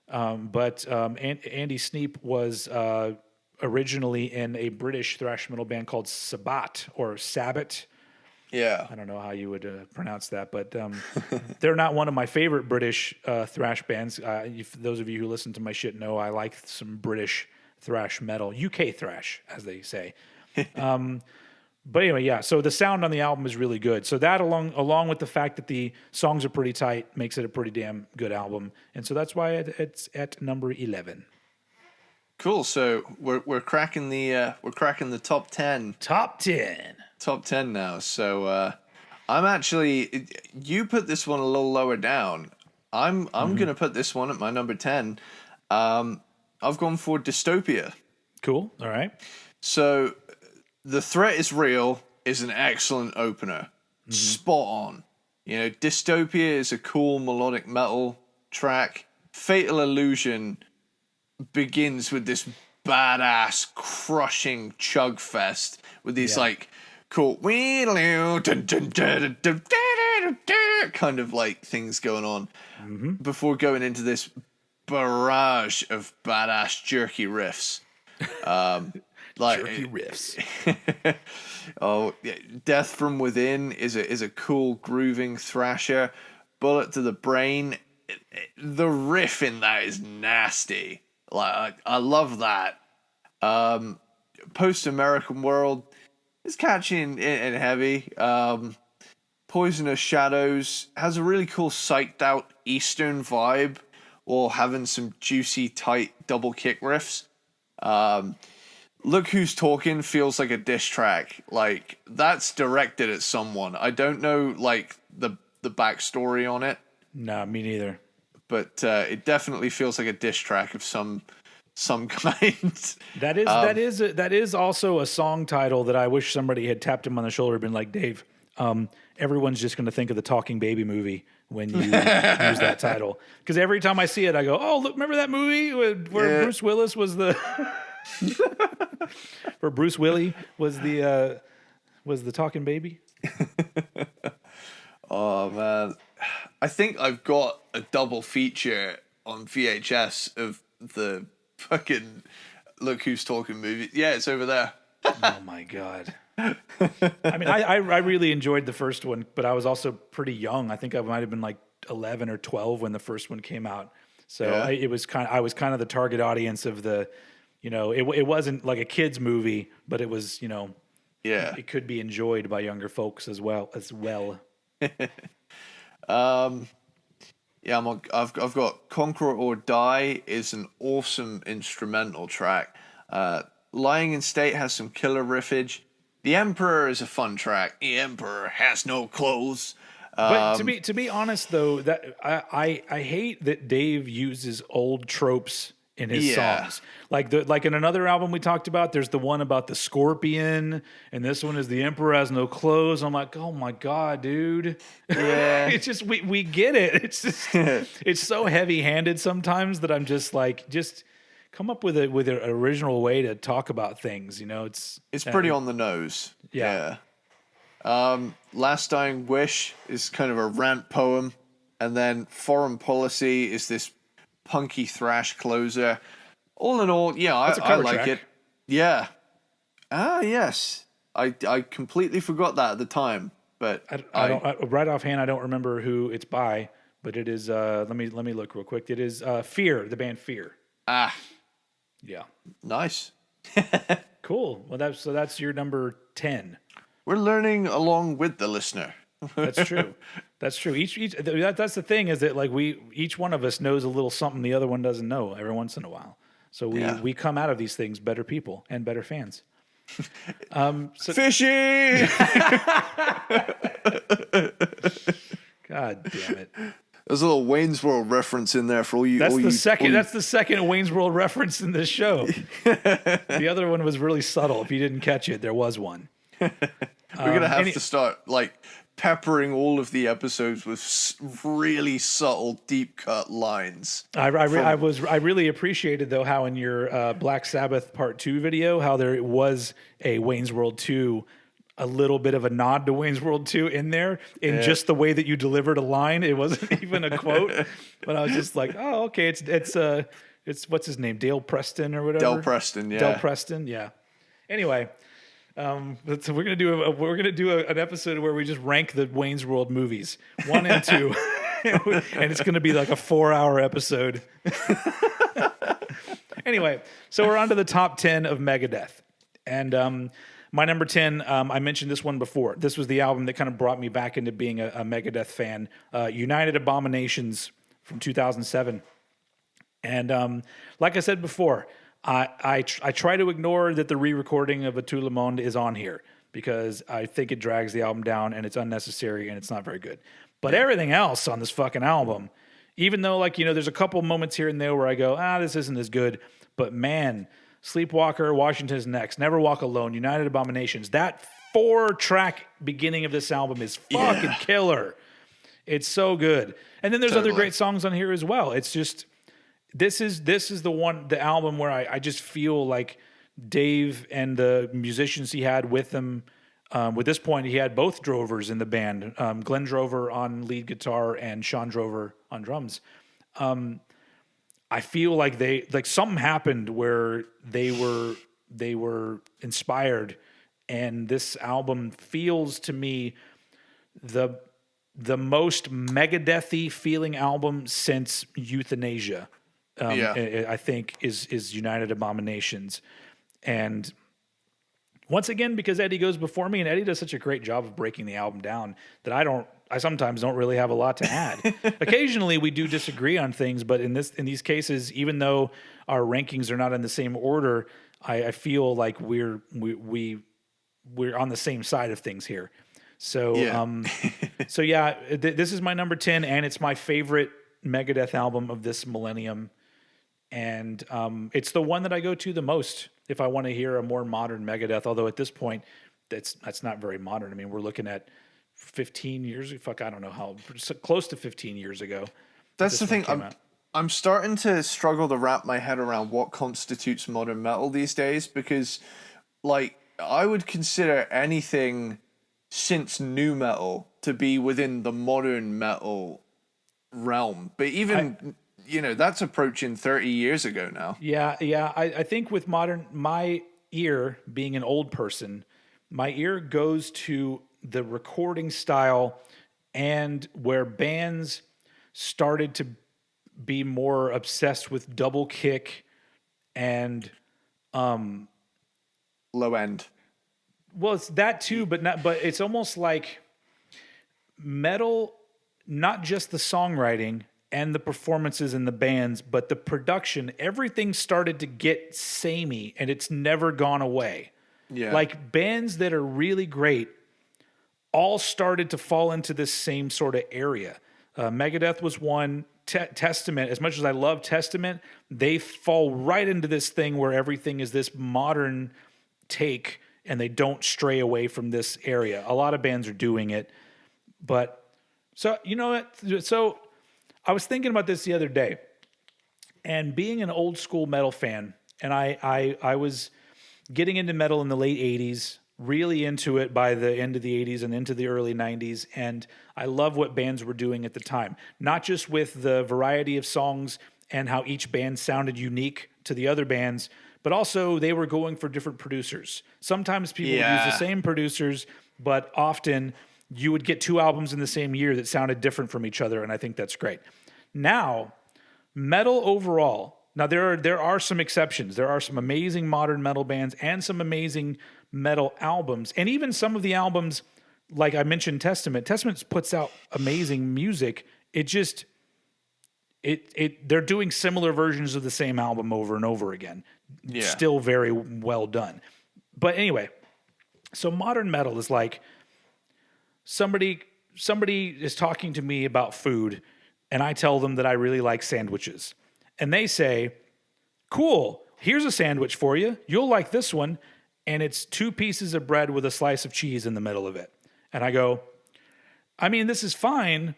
But Andy Sneap was originally in a British thrash metal band called Sabbat or Sabbath. Yeah. I don't know how you would pronounce that, but they're not one of my favorite British thrash bands. Those of you who listen to my shit know I like some British thrash metal, UK thrash, as they say. But anyway, yeah. So the sound on the album is really good. So that, along with the fact that the songs are pretty tight, makes it a pretty damn good album. And so that's why it's at number 11. Cool. So we're cracking the top 10. Top 10. Top 10 now. So I'm actually, you put this one a little lower down. I'm gonna put this one at my number 10. I've gone for Dystopia. Cool. All right. So The Threat Is Real is an excellent opener. Spot on. Dystopia is a cool melodic metal track. Fatal Illusion begins with this badass crushing chug fest with these like cool kind of like things going on before going into this barrage of badass jerky riffs. Jerky riffs. Oh, yeah. Death from Within is a cool grooving thrasher. Bullet to the Brain, the riff in that is nasty. Like I love that. Post American World is catchy and heavy. Poisonous Shadows has a really cool psyched out Eastern vibe, or having some juicy, tight double kick riffs. Look Who's Talking feels like a diss track. Like, that's directed at someone. I don't know, like, the backstory on it. No, me neither. But it definitely feels like a diss track of some kind. That is also a song title that I wish somebody had tapped him on the shoulder and been like, Dave, everyone's just going to think of the Talking Baby movie when you use that title. Because every time I see it, I go, oh, look, remember that movie where Bruce Willis was the... where Bruce Willie was the Talking Baby? Oh, man. I think I've got a double feature on VHS of the fucking Look Who's Talking movie. Yeah, it's over there. Oh, my God. I mean, I really enjoyed the first one, but I was also pretty young. I think I might have been like 11 or 12 when the first one came out. So I was kind of the target audience of the, you know, it wasn't like a kid's movie, but it was, you know, it could be enjoyed by younger folks as well. I've got Conquer or Die is an awesome instrumental track. Lying in State has some killer riffage. The Emperor is a fun track. The Emperor has no clothes. But to be honest though, that I hate that Dave uses old tropes in his songs. Like in another album we talked about, there's the one about the scorpion, and this one is The Emperor Has No Clothes. I'm like, oh my God, dude. Yeah. It's just we get it. It's just it's so heavy-handed sometimes that I'm just like, just come up with an original way to talk about things, you know. It's pretty on the nose. Yeah. Last Dying Wish is kind of a rant poem, and then Foreign Policy is this punky thrash closer. All in all, I like track. it. Yeah. Yes. I completely forgot that at the time, but I right offhand I don't remember who it's by, but it is. Let me look real quick. It is Fear, the band Fear. Yeah. Nice. Cool. Well, that's your number 10. We're learning along with the listener. That's true. That's true. That's the thing, is that like each one of us knows a little something the other one doesn't know every once in a while. So we come out of these things better people and better fans. Fishy. God damn it. There's a little Wayne's World reference in there for all you. That's the second Wayne's World reference in this show. The other one was really subtle. If you didn't catch it, there was one. We're gonna have to start like peppering all of the episodes with really subtle, deep cut lines. I really appreciated though how in your Black Sabbath Part 2 video, how there was a Wayne's World 2, a little bit of a nod to Wayne's World 2 in there, in just the way that you delivered a line. It wasn't even a quote, but I was just like, oh, okay, it's what's his name, Dale Preston or whatever. Dale Preston, yeah. Dale Preston, yeah. Anyway. So we're gonna do an episode where we just rank the Wayne's World movies 1 and 2, and it's gonna be like a 4-hour episode. Anyway, so we're on to the top 10 of Megadeth, and my number 10. I mentioned this one before. This was the album that kind of brought me back into being a Megadeth fan. United Abominations from 2007, and like I said before. I try to ignore that the re-recording of A Tout Le Monde is on here because I think it drags the album down and it's unnecessary and it's not very good. But everything else on this fucking album, even though like, you know, there's a couple moments here and there where I go, this isn't as good. But man, Sleepwalker, Washington's Next, Never Walk Alone, United Abominations, that 4-track beginning of this album is fucking killer. It's so good. And then there's other great songs on here as well. It's just... This is the album where I just feel like Dave and the musicians he had with him. With this point, he had both Drovers in the band, Glenn Drover on lead guitar and Sean Drover on drums. I feel like something happened where they were inspired, and this album feels to me the most Megadeth-y feeling album since Euthanasia. I think is United Abominations. And once again, because Eddie goes before me, and Eddie does such a great job of breaking the album down that I don't I sometimes don't really have a lot to add. Occasionally we do disagree on things, but in these cases, even though our rankings are not in the same order, I feel like we're on the same side of things here. So, this is my number 10, and it's my favorite Megadeth album of this millennium. And it's the one that I go to the most if I want to hear a more modern Megadeth. Although at this point, that's not very modern. I mean, we're looking at 15 years. Fuck, I don't know how close to 15 years ago. That's the thing. I'm starting to struggle to wrap my head around what constitutes modern metal these days, because, like, I would consider anything since nu metal to be within the modern metal realm. But even, that's approaching 30 years ago now. Yeah. I think with modern, my ear being an old person, my ear goes to the recording style and where bands started to be more obsessed with double kick and low end. Well, it's that too, but it's almost like metal, not just the songwriting and the performances in the bands, but the production. Everything started to get samey, and it's never gone away. Yeah. Like bands that are really great all started to fall into this same sort of area. Megadeth was one. Testament, as much as I love Testament, they fall right into this thing where everything is this modern take, and they don't stray away from this area. A lot of bands are doing it. But so, so I was thinking about this the other day, and being an old school metal fan, and I was getting into metal in the late 80s, really into it by the end of the 80s and into the early 90s, and I love what bands were doing at the time. Not just with the variety of songs and how each band sounded unique to the other bands, but also they were going for different producers. Sometimes people would use the same producers, but often you would get two albums in the same year that sounded different from each other, and I think that's great. Now, metal overall, now there are some exceptions. There are some amazing modern metal bands and some amazing metal albums, and even some of the albums, like I mentioned, Testament puts out amazing music. They're doing similar versions of the same album over and over again. Yeah. Still very well done. But anyway, so modern metal is like somebody is talking to me about food, and I tell them that I really like sandwiches. And they say, "Cool, here's a sandwich for you. You'll like this one." And it's 2 pieces of bread with a slice of cheese in the middle of it. And I go, "I mean, this is fine,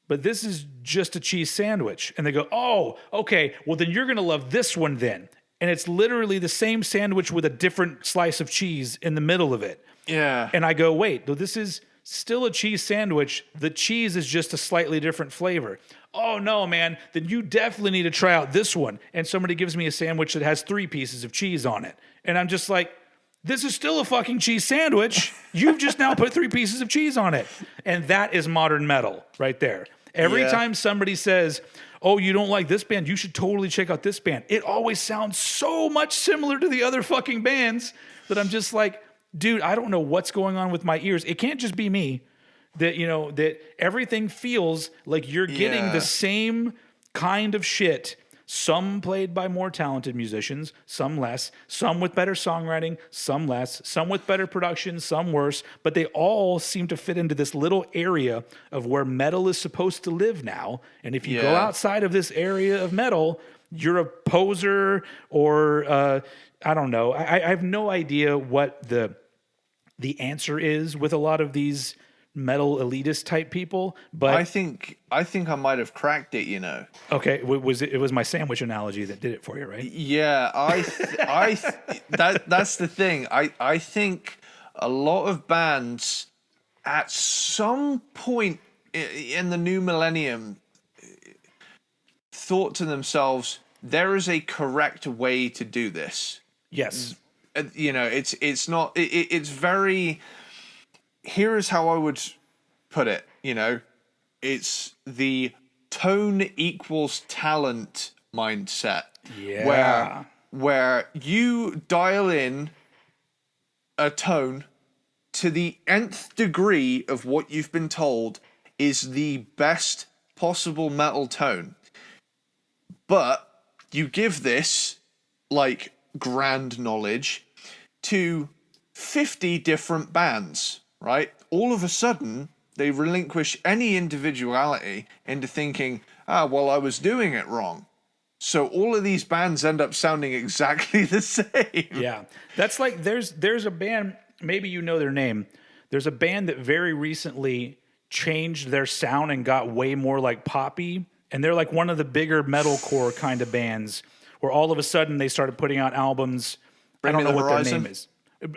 but this is just a cheese sandwich." And they go, "Oh, okay, well then you're going to love this one then." And it's literally the same sandwich with a different slice of cheese in the middle of it. Yeah. And I go, "Wait, though this is still a cheese sandwich. The cheese is just a slightly different flavor." "Oh no, man, then you definitely need to try out this one." And somebody gives me a sandwich that has 3 pieces of cheese on it. And I'm just like, this is still a fucking cheese sandwich. You've just now put 3 pieces of cheese on it. And that is modern metal right there. Every time somebody says, "Oh, you don't like this band, you should totally check out this band," it always sounds so much similar to the other fucking bands that I'm just like, dude, I don't know what's going on with my ears. It can't just be me that, that everything feels like you're getting the same kind of shit. Some played by more talented musicians, some less, some with better songwriting, some less, some with better production, some worse, but they all seem to fit into this little area of where metal is supposed to live now. And if you go outside of this area of metal, you're a poser or I don't know. I have no idea what the answer is with a lot of these metal elitist type people, but I think I might have cracked it. Okay, it was my sandwich analogy that did it for you, right? Yeah, that's the thing. I think a lot of bands at some point in the new millennium thought to themselves, there is a correct way to do this. Yes. It's not, it's very, here is how I would put it, it's the tone equals talent mindset. Yeah. Where you dial in a tone to the nth degree of what you've been told is the best possible metal tone. But you give this, like, grand knowledge to 50 different bands, right? All of a sudden, they relinquish any individuality into thinking, well, I was doing it wrong. So all of these bands end up sounding exactly the same. Yeah. That's like, there's a band, maybe you know their name. There's a band that very recently changed their sound and got way more like poppy. And they're like one of the bigger metalcore kind of bands where all of a sudden they started putting out albums. I don't know what their name is.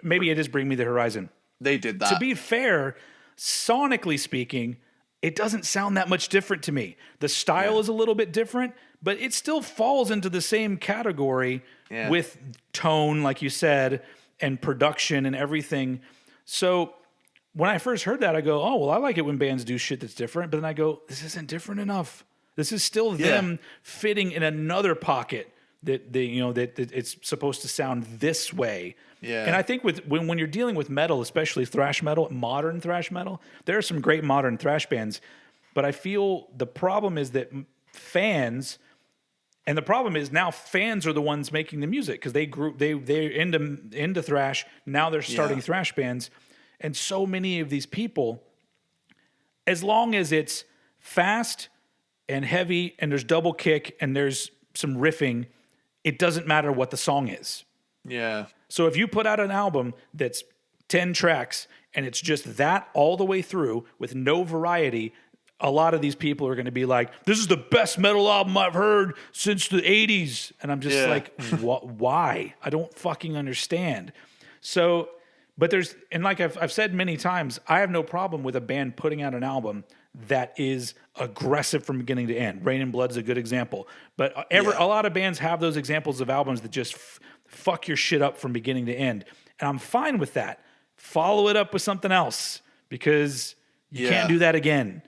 Maybe it is Bring Me the Horizon. They did that. To be fair, sonically speaking, it doesn't sound that much different to me. The style is a little bit different, but it still falls into the same category with tone, like you said, and production and everything. So when I first heard that, I go, oh, well, I like it when bands do shit that's different. But then I go, this isn't different enough. This is still them fitting in another pocket that it's supposed to sound this way. Yeah. And I think when you're dealing with metal, especially thrash metal, modern thrash metal, there are some great modern thrash bands. But I feel the problem is that fans, and the problem is now fans are the ones making the music because they're into thrash. Now they're starting thrash bands. And so many of these people, as long as it's fast and heavy and there's double kick and there's some riffing, it doesn't matter what the song is. Yeah. So if you put out an album that's 10 tracks and it's just that all the way through with no variety, a lot of these people are going to be like, this is the best metal album I've heard since the 80s. And I'm just like, why? I don't fucking understand. So, but and like I've said many times, I have no problem with a band putting out an album that is aggressive from beginning to end. Rain and Blood's a good example. But a lot of bands have those examples of albums that just fuck your shit up from beginning to end. And I'm fine with that. Follow it up with something else because you can't do that again.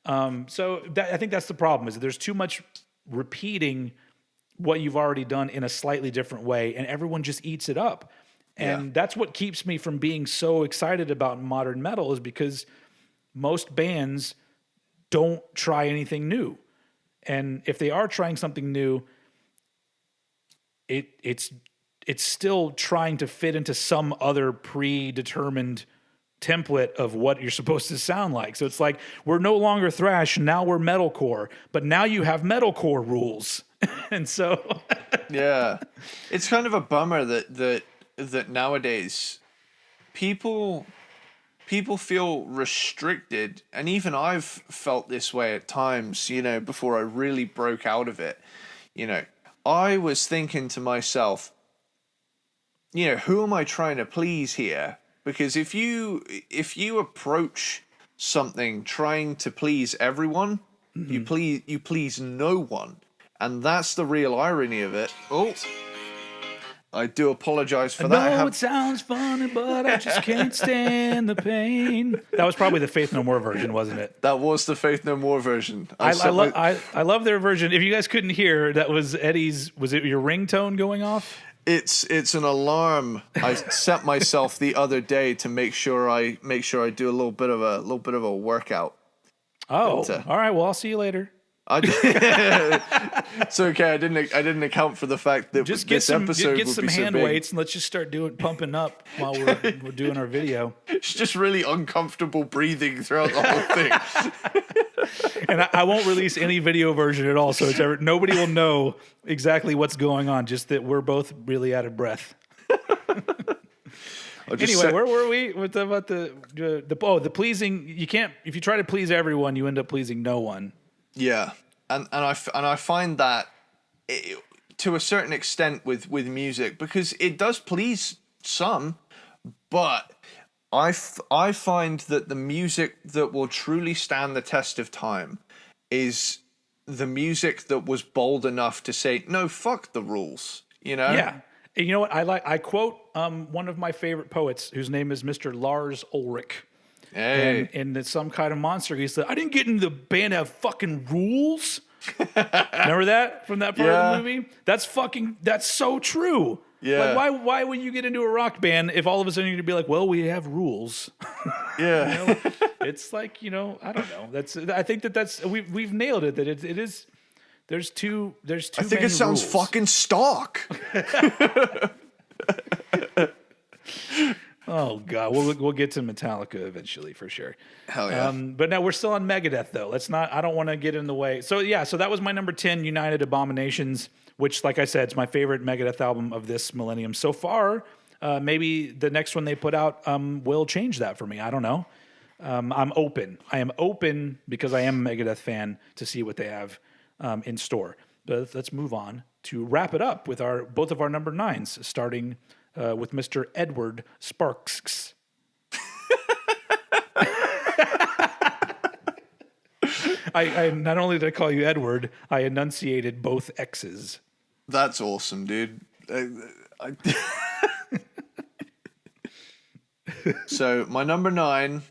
So I think that's the problem, is that there's too much repeating what you've already done in a slightly different way, and everyone just eats it up. And that's what keeps me from being so excited about modern metal, is because most bands don't try anything new. And if they are trying something new, it's still trying to fit into some other predetermined template of what you're supposed to sound like. So it's like, we're no longer thrash, now we're metalcore, but now you have metalcore rules. And so it's kind of a bummer that nowadays people feel restricted, and even I've felt this way at times, before I really broke out of it. I was thinking to myself, who am I trying to please here? Because if you approach something trying to please everyone, you please no one. And that's the real irony of it. Oh, I do apologize for that. I know it sounds funny, but I just can't stand the pain. That was probably the Faith No More version, wasn't it? That was the Faith No More version. I love their version. If you guys couldn't hear, that was Eddie's. Was it your ringtone going off? It's an alarm I set myself the other day to make sure I do a little bit of a workout. Oh, all right. Well, I'll see you later. It's okay. I didn't account for the fact that just this episode get some hand weights and let's just start pumping up while we're doing our video. It's just really uncomfortable breathing throughout the whole thing. And I won't release any video version at all, so nobody will know exactly what's going on. Just that we're both really out of breath. Anyway, where were we? About the pleasing? You can't, if you try to please everyone, you end up pleasing no one. Yeah, and I find that to a certain extent with music, because it does please some, but I find that the music that will truly stand the test of time is the music that was bold enough to say, no, fuck the rules, Yeah. And you know what? I quote one of my favorite poets, whose name is Mr. Lars Ulrich. Hey. And it's Some Kind of Monster. He said, I didn't get into the band to have fucking rules. Remember that from that part of the movie? That's so true. Yeah. Like, why would you get into a rock band if all of a sudden you're gonna be like, well, we have rules? Yeah. It's like, I don't know. I think that's we've nailed it. That it is. There's too I think many it sounds rules. fucking stock. Oh god, we'll get to Metallica eventually for sure. Hell yeah. But now we're still on Megadeth though. Let's not. I don't want to get in the way. So yeah, so that was my number 10, United Abominations, which, like I said, it's my favorite Megadeth album of this millennium so far. Maybe the next one they put out will change that for me. I don't know. I'm open. I am open because I am a Megadeth fan to see what they have in store. But let's move on to wrap it up with both of our number 9s, starting with Mr. Edward Sparxx. I not only did I call you Edward, I enunciated both X's. That's awesome, dude. So my number 9,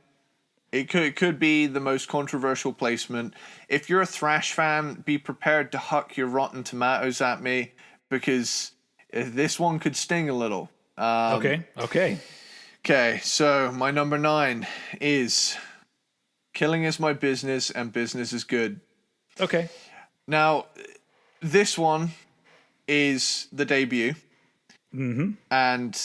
it could be the most controversial placement. If you're a thrash fan, be prepared to huck your rotten tomatoes at me, because this one could sting a little. Okay. Okay, so my number 9 is Killing Is My Business and Business Is Good. Okay. Now, this one is the debut. Mm-hmm. And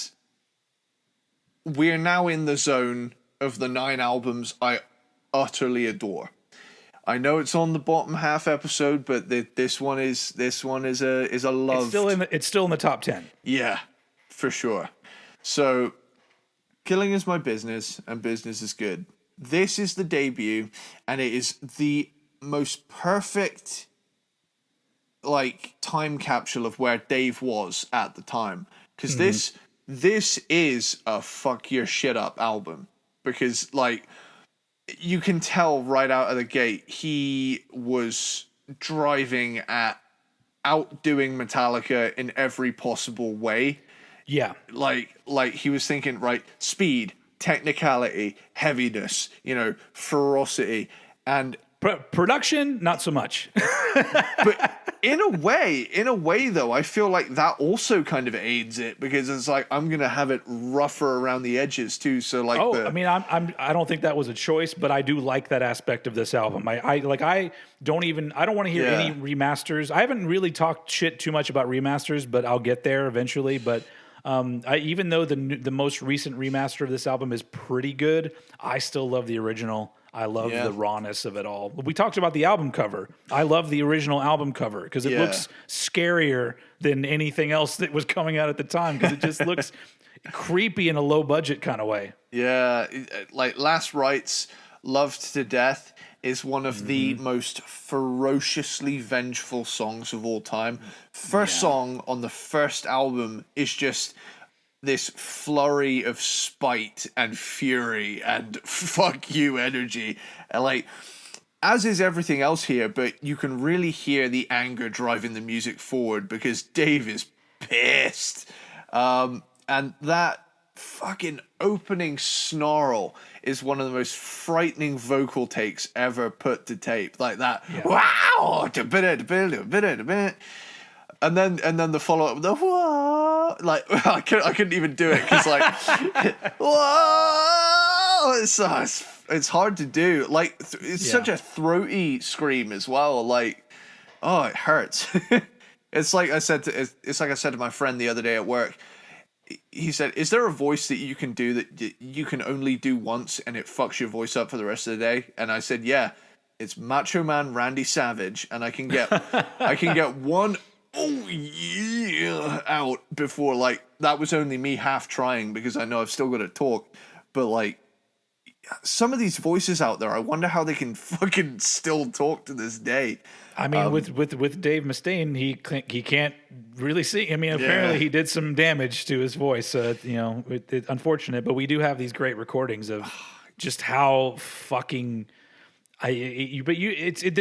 we're now in the zone of the 9 albums I utterly adore. I know it's on the bottom half episode, but this one is a love. It's still in the top 10. Yeah, for sure. So, Killing Is My Business and Business Is Good. This is the debut, and it is the most perfect time capsule of where Dave was at the time. Because this is a fuck your shit up album. Because you can tell right out of the gate he was driving at outdoing Metallica in every possible way. Yeah. Like he was thinking, right, speed, technicality, heaviness, ferocity, and production, not so much. but in a way though, I feel like that also kind of aids it, because it's like I'm gonna have it rougher around the edges too. So I don't think that was a choice, but I do like that aspect of this album. I don't want to hear any remasters. I haven't really talked shit too much about remasters, but I'll get there eventually. But even though the most recent remaster of this album is pretty good, I still love the original. I love the rawness of it all. We talked about the album cover. I love the original album cover because it looks scarier than anything else that was coming out at the time, because it just looks creepy in a low budget kind of way. Yeah, like Last Rites, Loved to Death is one of the most ferociously vengeful songs of all time. First song on the first album is just this flurry of spite and fury and fuck you energy. And as is everything else here, but you can really hear the anger driving the music forward because Dave is pissed. And that fucking opening snarl is one of the most frightening vocal takes ever put to tape. Like that. Yeah. Wow! And then the follow up, the whoa, I couldn't even do it because whoa, it's hard to do. It's such a throaty scream as well. It hurts. It's like I said to my friend the other day at work. He said, "Is there a voice that you can do that you can only do once and it fucks your voice up for the rest of the day?" And I said, "Yeah, it's Macho Man Randy Savage, and I can get one." Oh yeah, out before that was only me half trying because I know I've still got to talk, but some of these voices out there, I wonder how they can fucking still talk to this day. I mean, with Dave Mustaine, he can't really sing. I mean, apparently he did some damage to his voice. It's unfortunate, but we do have these great recordings of just how fucking. It's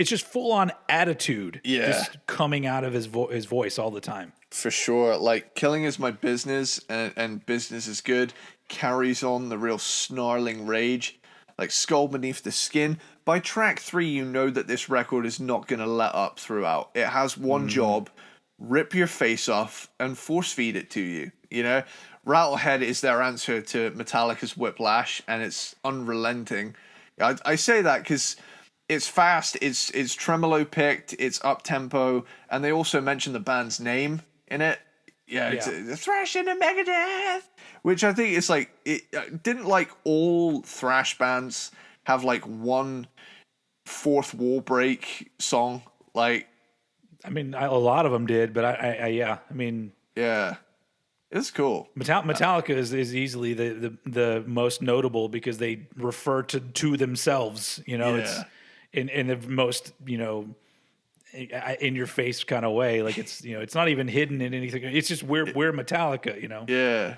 just full on attitude, just coming out of his voice all the time. For sure, Killing Is My Business and Business Is Good carries on the real snarling rage, Skull Beneath the Skin. By track 3, you know that this record is not going to let up throughout. It has one job, rip your face off and force feed it to you. You know, Rattlehead is their answer to Metallica's Whiplash, and it's unrelenting. I say that because it's fast, it's tremolo picked, it's up tempo, and they also mention the band's name in it. Yeah, it's thrash and a Megadeth, which I think is like didn't like all thrash bands have like one fourth wall break song? Like, I mean, a lot of them did, but I mean, yeah, it's cool. Metallica is easily the most notable because they refer to themselves. You know, it's in the most, you know, in your face kind of way. Like, it's, you know, it's not even hidden in anything. It's just we're Metallica, you know. Yeah.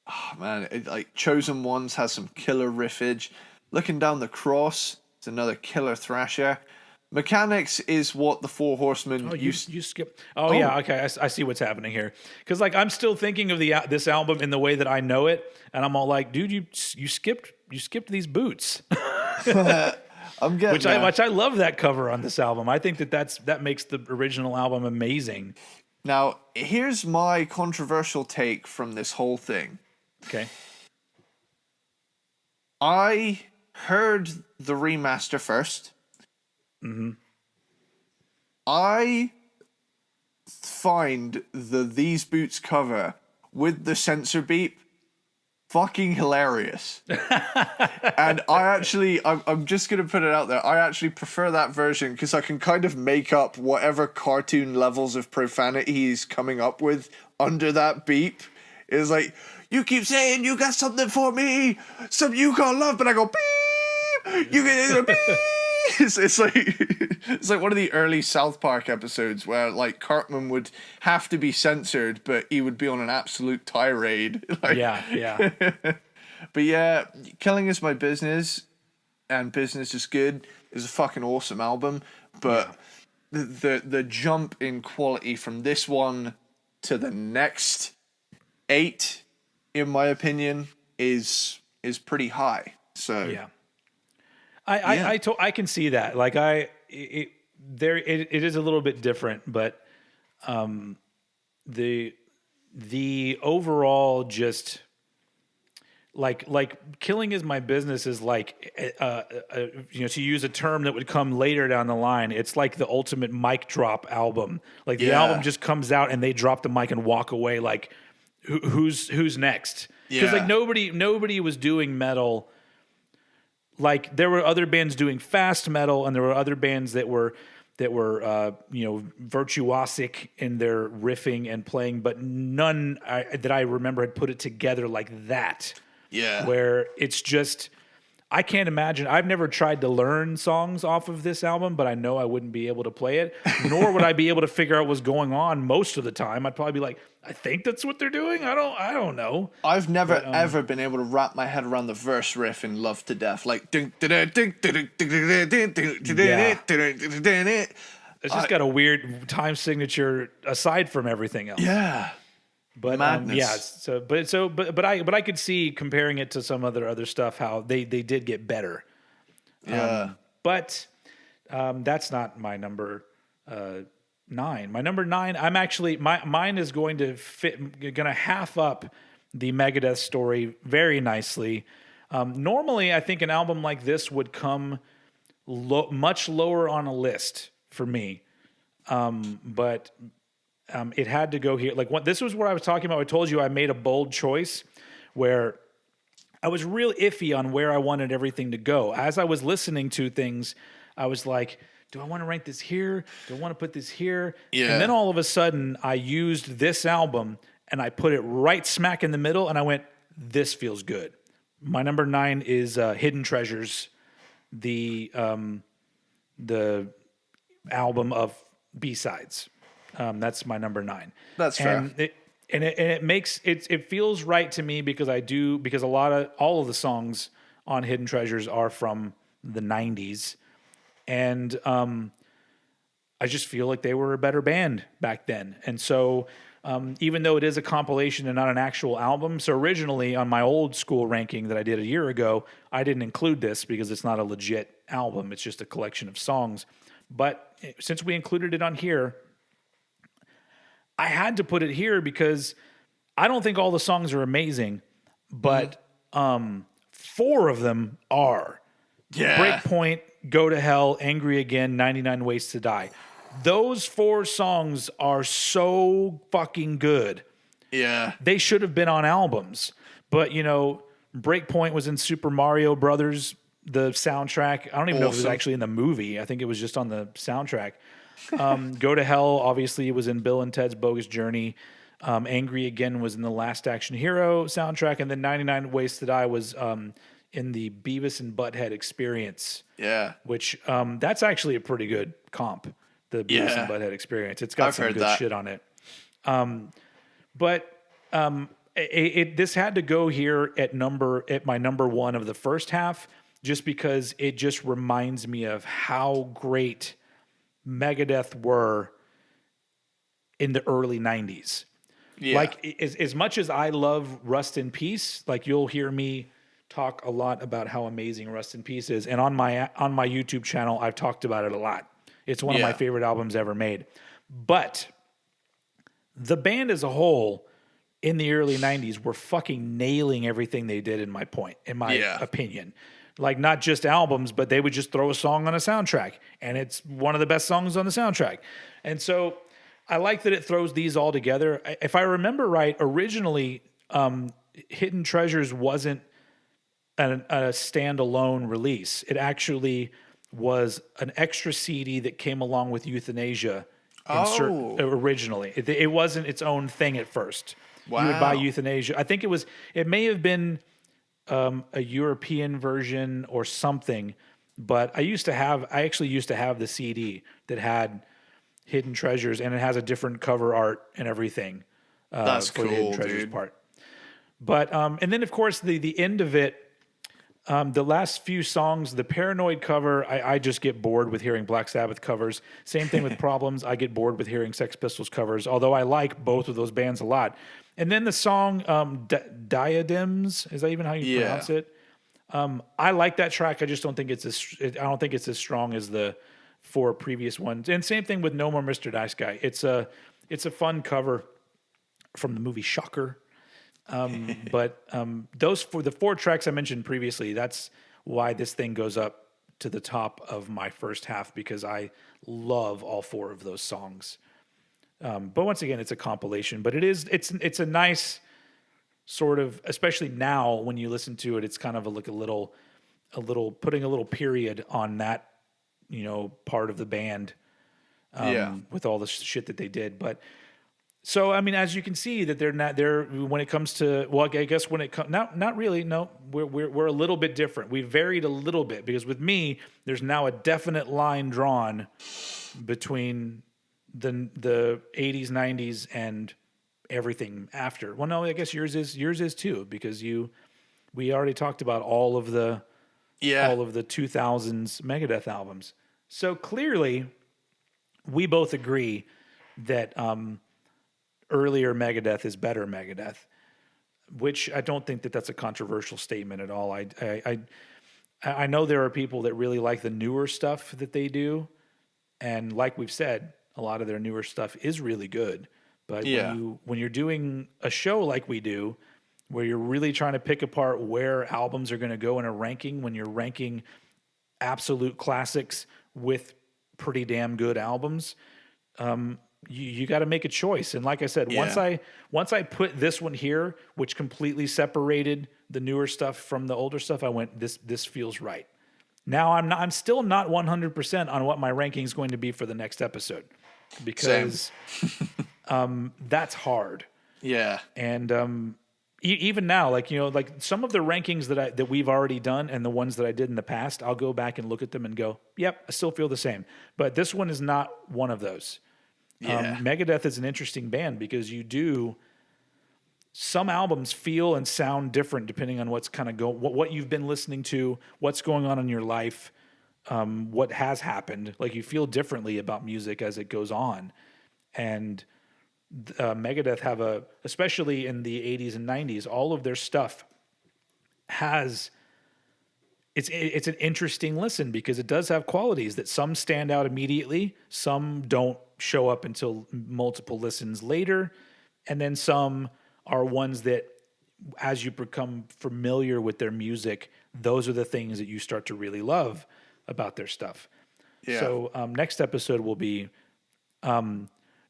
Oh man, like Chosen Ones has some killer riffage. Looking Down the Cross, it's another killer thrasher. Mechanics is what the Four Horsemen. Oh, you skip. Oh, yeah, okay. I see what's happening here. Because like I'm still thinking of this album in the way that I know it, and I'm all like, dude, you skipped these boots. I'm getting which I love that cover on this album. I think that makes the original album amazing. Now, here's my controversial take from this whole thing. Okay. I heard the remaster first. Mm-hmm. I find the These Boots cover with the censor beep fucking hilarious. And I'm just going to put it out there. I actually prefer that version because I can kind of make up whatever cartoon levels of profanity he's coming up with under that beep. It's like, you keep saying you got something for me, something you call love, but I go beep. You get beep. It's like one of the early South Park episodes where like Cartman would have to be censored, but he would be on an absolute tirade. Like, yeah. But yeah, Killing Is My Business and Business Is Good is a fucking awesome album. But the jump in quality from this one to the next 8, in my opinion, is pretty high. So yeah. I can see that. Like it is a little bit different, but the overall just like Killing Is My Business is like you know, to use a term that would come later down the line, it's like the ultimate mic drop album. Like the album just comes out and they drop the mic and walk away. Like who's next? Because like nobody was doing metal. Like there were other bands doing fast metal, and there were other bands that were you know, virtuosic in their riffing and playing, but none that I remember had put it together like that. Yeah, where it's just, I can't imagine. I've never tried to learn songs off of this album, but I know I wouldn't be able to play it, nor would I be able to figure out what's going on most of the time. I'd probably be like, I think that's what they're doing. I don't know. I've never ever been able to wrap my head around the verse riff in Love to Death. Like, it's just got a weird time signature aside from everything else. Yeah. But madness. But I could see comparing it to some other stuff how they did get better. Yeah. But that's not my number 9. My number 9, I'm actually mine is going to half up the Megadeth story very nicely. Normally, I think an album like this would come much lower on a list for me, but. It had to go here. Like this was what I was talking about. I told you I made a bold choice where I was real iffy on where I wanted everything to go. As I was listening to things, I was like, do I want to rank this here? Do I want to put this here? Yeah. And then all of a sudden I used this album and I put it right smack in the middle and I went, this feels good. My number 9 is Hidden Treasures, the album of B-sides. That's my number 9. That's fair. It makes it feels right to me because all of the songs on Hidden Treasures are from the 90s, and I just feel like they were a better band back then. And so even though it is a compilation and not an actual album, so originally on my old school ranking that I did a year ago, I didn't include this because it's not a legit album. It's just a collection of songs. But since we included it on here, I had to put it here because I don't think all the songs are amazing, but 4 of them are. Yeah. Breakpoint, Go to Hell, Angry Again, 99 Ways to Die. Those 4 songs are so fucking good. Yeah. They should have been on albums. But, Breakpoint was in Super Mario Brothers, the soundtrack. I don't even know if it was actually in the movie. I think it was just on the soundtrack. Go to Hell, obviously, it was in Bill and Ted's Bogus Journey. Angry Again was in the Last Action Hero soundtrack. And then 99 Ways to Die was in the Beavis and Butthead Experience. Yeah. Which, that's actually a pretty good comp, the Beavis and Butthead Experience. It's got I've some heard good that. shit on it. But this had to go here at my number 1 of the first half, just because it just reminds me of how great Megadeth were in the early 90s. Yeah. Like, as much as I love Rust in Peace, like, you'll hear me talk a lot about how amazing Rust in Peace is, and on my YouTube channel I've talked about it a lot. It's one of my favorite albums ever made. But the band as a whole in the early 90s were fucking nailing everything they did, in my opinion. Like, not just albums, but they would just throw a song on a soundtrack, and it's one of the best songs on the soundtrack. And so I like that it throws these all together. If I remember right, originally Hidden Treasures wasn't a standalone release. It actually was an extra CD that came along with Euthanasia originally. It wasn't its own thing at first. Wow. You would buy Euthanasia. I think it may have been a European version or something, but I actually used to have the CD that had Hidden Treasures, and it has a different cover art and everything. That's for cool, the Hidden Treasures dude. part. But and then of course the end of it, the last few songs, the Paranoid cover, I just get bored with hearing Black Sabbath covers. Same thing with Problems. I get bored with hearing Sex Pistols covers, although I like both of those bands a lot. And then the song Diadems, is that even how you pronounce it? I like that track. I just don't think it's as strong as the 4 previous ones. And same thing with No More Mr. Nice Guy. It's a fun cover from the movie Shocker. But those the 4 tracks I mentioned previously, that's why this thing goes up to the top of my first half, because I love all 4 of those songs. But once again, it's a compilation, but it's a nice sort of, especially now when you listen to it, it's kind of like a little putting a little period on that, part of the band, with all the shit that they did. But so, I mean, as you can see, that they're when it comes to, well, I guess when it comes, not really, no, we're a little bit different. We varied a little bit, because with me, there's now a definite line drawn between the 80s, 90s, and everything after. Well, no, I guess yours is too, because we already talked about all of the 2000s Megadeth albums. So clearly, we both agree that earlier Megadeth is better Megadeth, which I don't think that's a controversial statement at all. I know there are people that really like the newer stuff that they do, and like we've said, a lot of their newer stuff is really good. But when you're doing a show like we do, where you're really trying to pick apart where albums are going to go in a ranking, when you're ranking absolute classics with pretty damn good albums, you got to make a choice. And like I said, once I put this one here, which completely separated the newer stuff from the older stuff, I went, this feels right. Now I'm still not 100% on what my ranking is going to be for the next episode, because that's hard. Yeah. And even now, like some of the rankings that we've already done and the ones that I did in the past, I'll go back and look at them and go, yep, I still feel the same. But this one is not one of those. Yeah. Megadeth is an interesting band, because some albums feel and sound different depending on what's kind of what you've been listening to, what's going on in your life, what has happened. Like, you feel differently about music as it goes on. And Megadeth have especially in the 80s and 90s, all of their stuff it's an interesting listen, because it does have qualities that some stand out immediately, some don't show up until multiple listens later. And then some are ones that, as you become familiar with their music, those are the things that you start to really love about their stuff. Yeah. So next episode will be,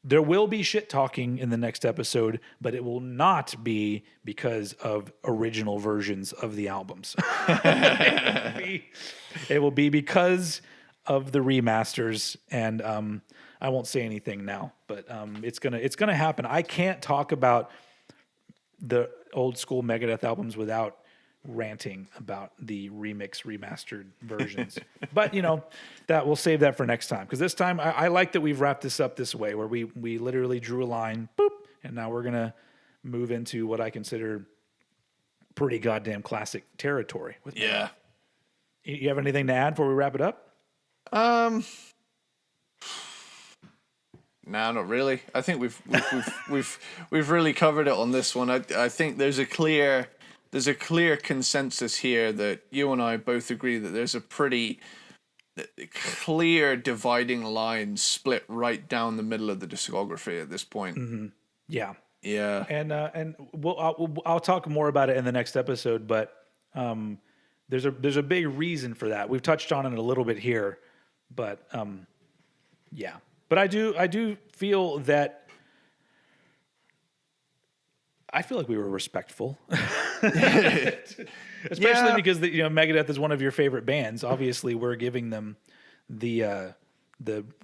there will be shit talking in the next episode, but it will not be because of original versions of the albums. It will be because of the remasters, and I won't say anything now, but it's gonna happen. I can't talk about the old school Megadeth albums without ranting about the remastered versions. But that we'll save that for next time, because this time I like that we've wrapped this up this way, where we literally drew a line, boop, and now we're gonna move into what I consider pretty goddamn classic territory with Megadeth. You have anything to add before we wrap it up? No, not really. I think we've really covered it on this one. I think there's a clear consensus here that you and I both agree that there's a pretty clear dividing line split right down the middle of the discography at this point. Mm-hmm. Yeah. Yeah. And I'll talk more about it in the next episode, but there's a big reason for that. We've touched on it a little bit here, but yeah. But I do feel that I feel like we were respectful, especially because Megadeth is one of your favorite bands. Obviously, we're giving them the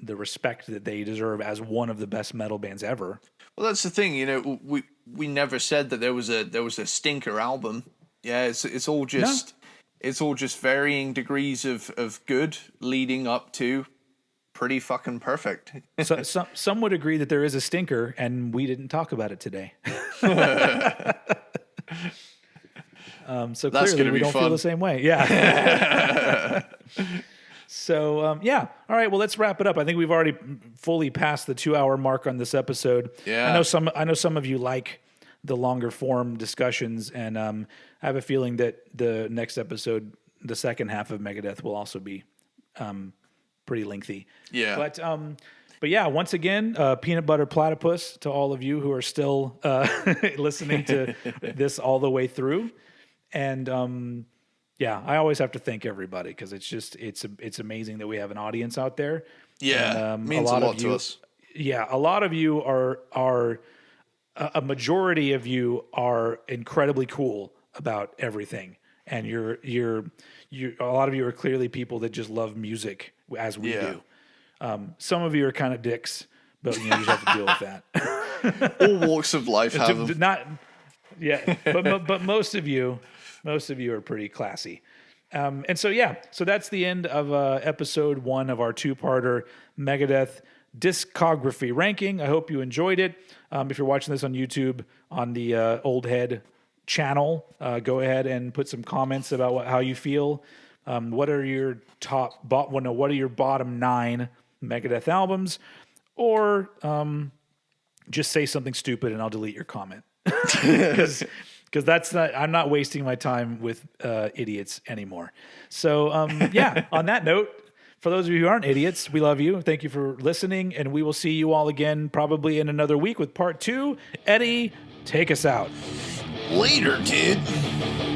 respect that they deserve as one of the best metal bands ever. Well, that's the thing. We never said that there was a stinker album. Yeah, it's all just varying degrees of good leading up to pretty fucking perfect. So some would agree that there is a stinker, and we didn't talk about it today. So that's clearly we don't fun. feel the same way. Yeah. So yeah. All right. Well, let's wrap it up. I think we've already fully passed the 2-hour mark on this episode. Yeah. I know some of you like the longer form discussions, and I have a feeling that the next episode, the second half of Megadeth, will also be pretty lengthy. Yeah. But yeah, once again, peanut butter platypus to all of you who are still listening to this all the way through. And yeah, I always have to thank everybody, because it's amazing that we have an audience out there. Yeah, and, means a lot to us. Yeah, a lot of you are a majority of you are incredibly cool about everything, and you're a lot of you are clearly people that just love music as we do. Some of you are kind of dicks, but you just have to deal with that. All walks of life have them. But most of you are pretty classy. And so that's the end of episode 1 of our 2-parter Megadeth discography ranking. I hope you enjoyed it. If you're watching this on YouTube on the Old Head channel, go ahead and put some comments about how you feel. What are your what are your bottom 9 Megadeth albums? Or just say something stupid and I'll delete your comment. Because I'm not wasting my time with idiots anymore. So on that note, for those of you who aren't idiots, we love you. Thank you for listening, and we will see you all again probably in another week with part 2. Eddie, take us out. Later, dude.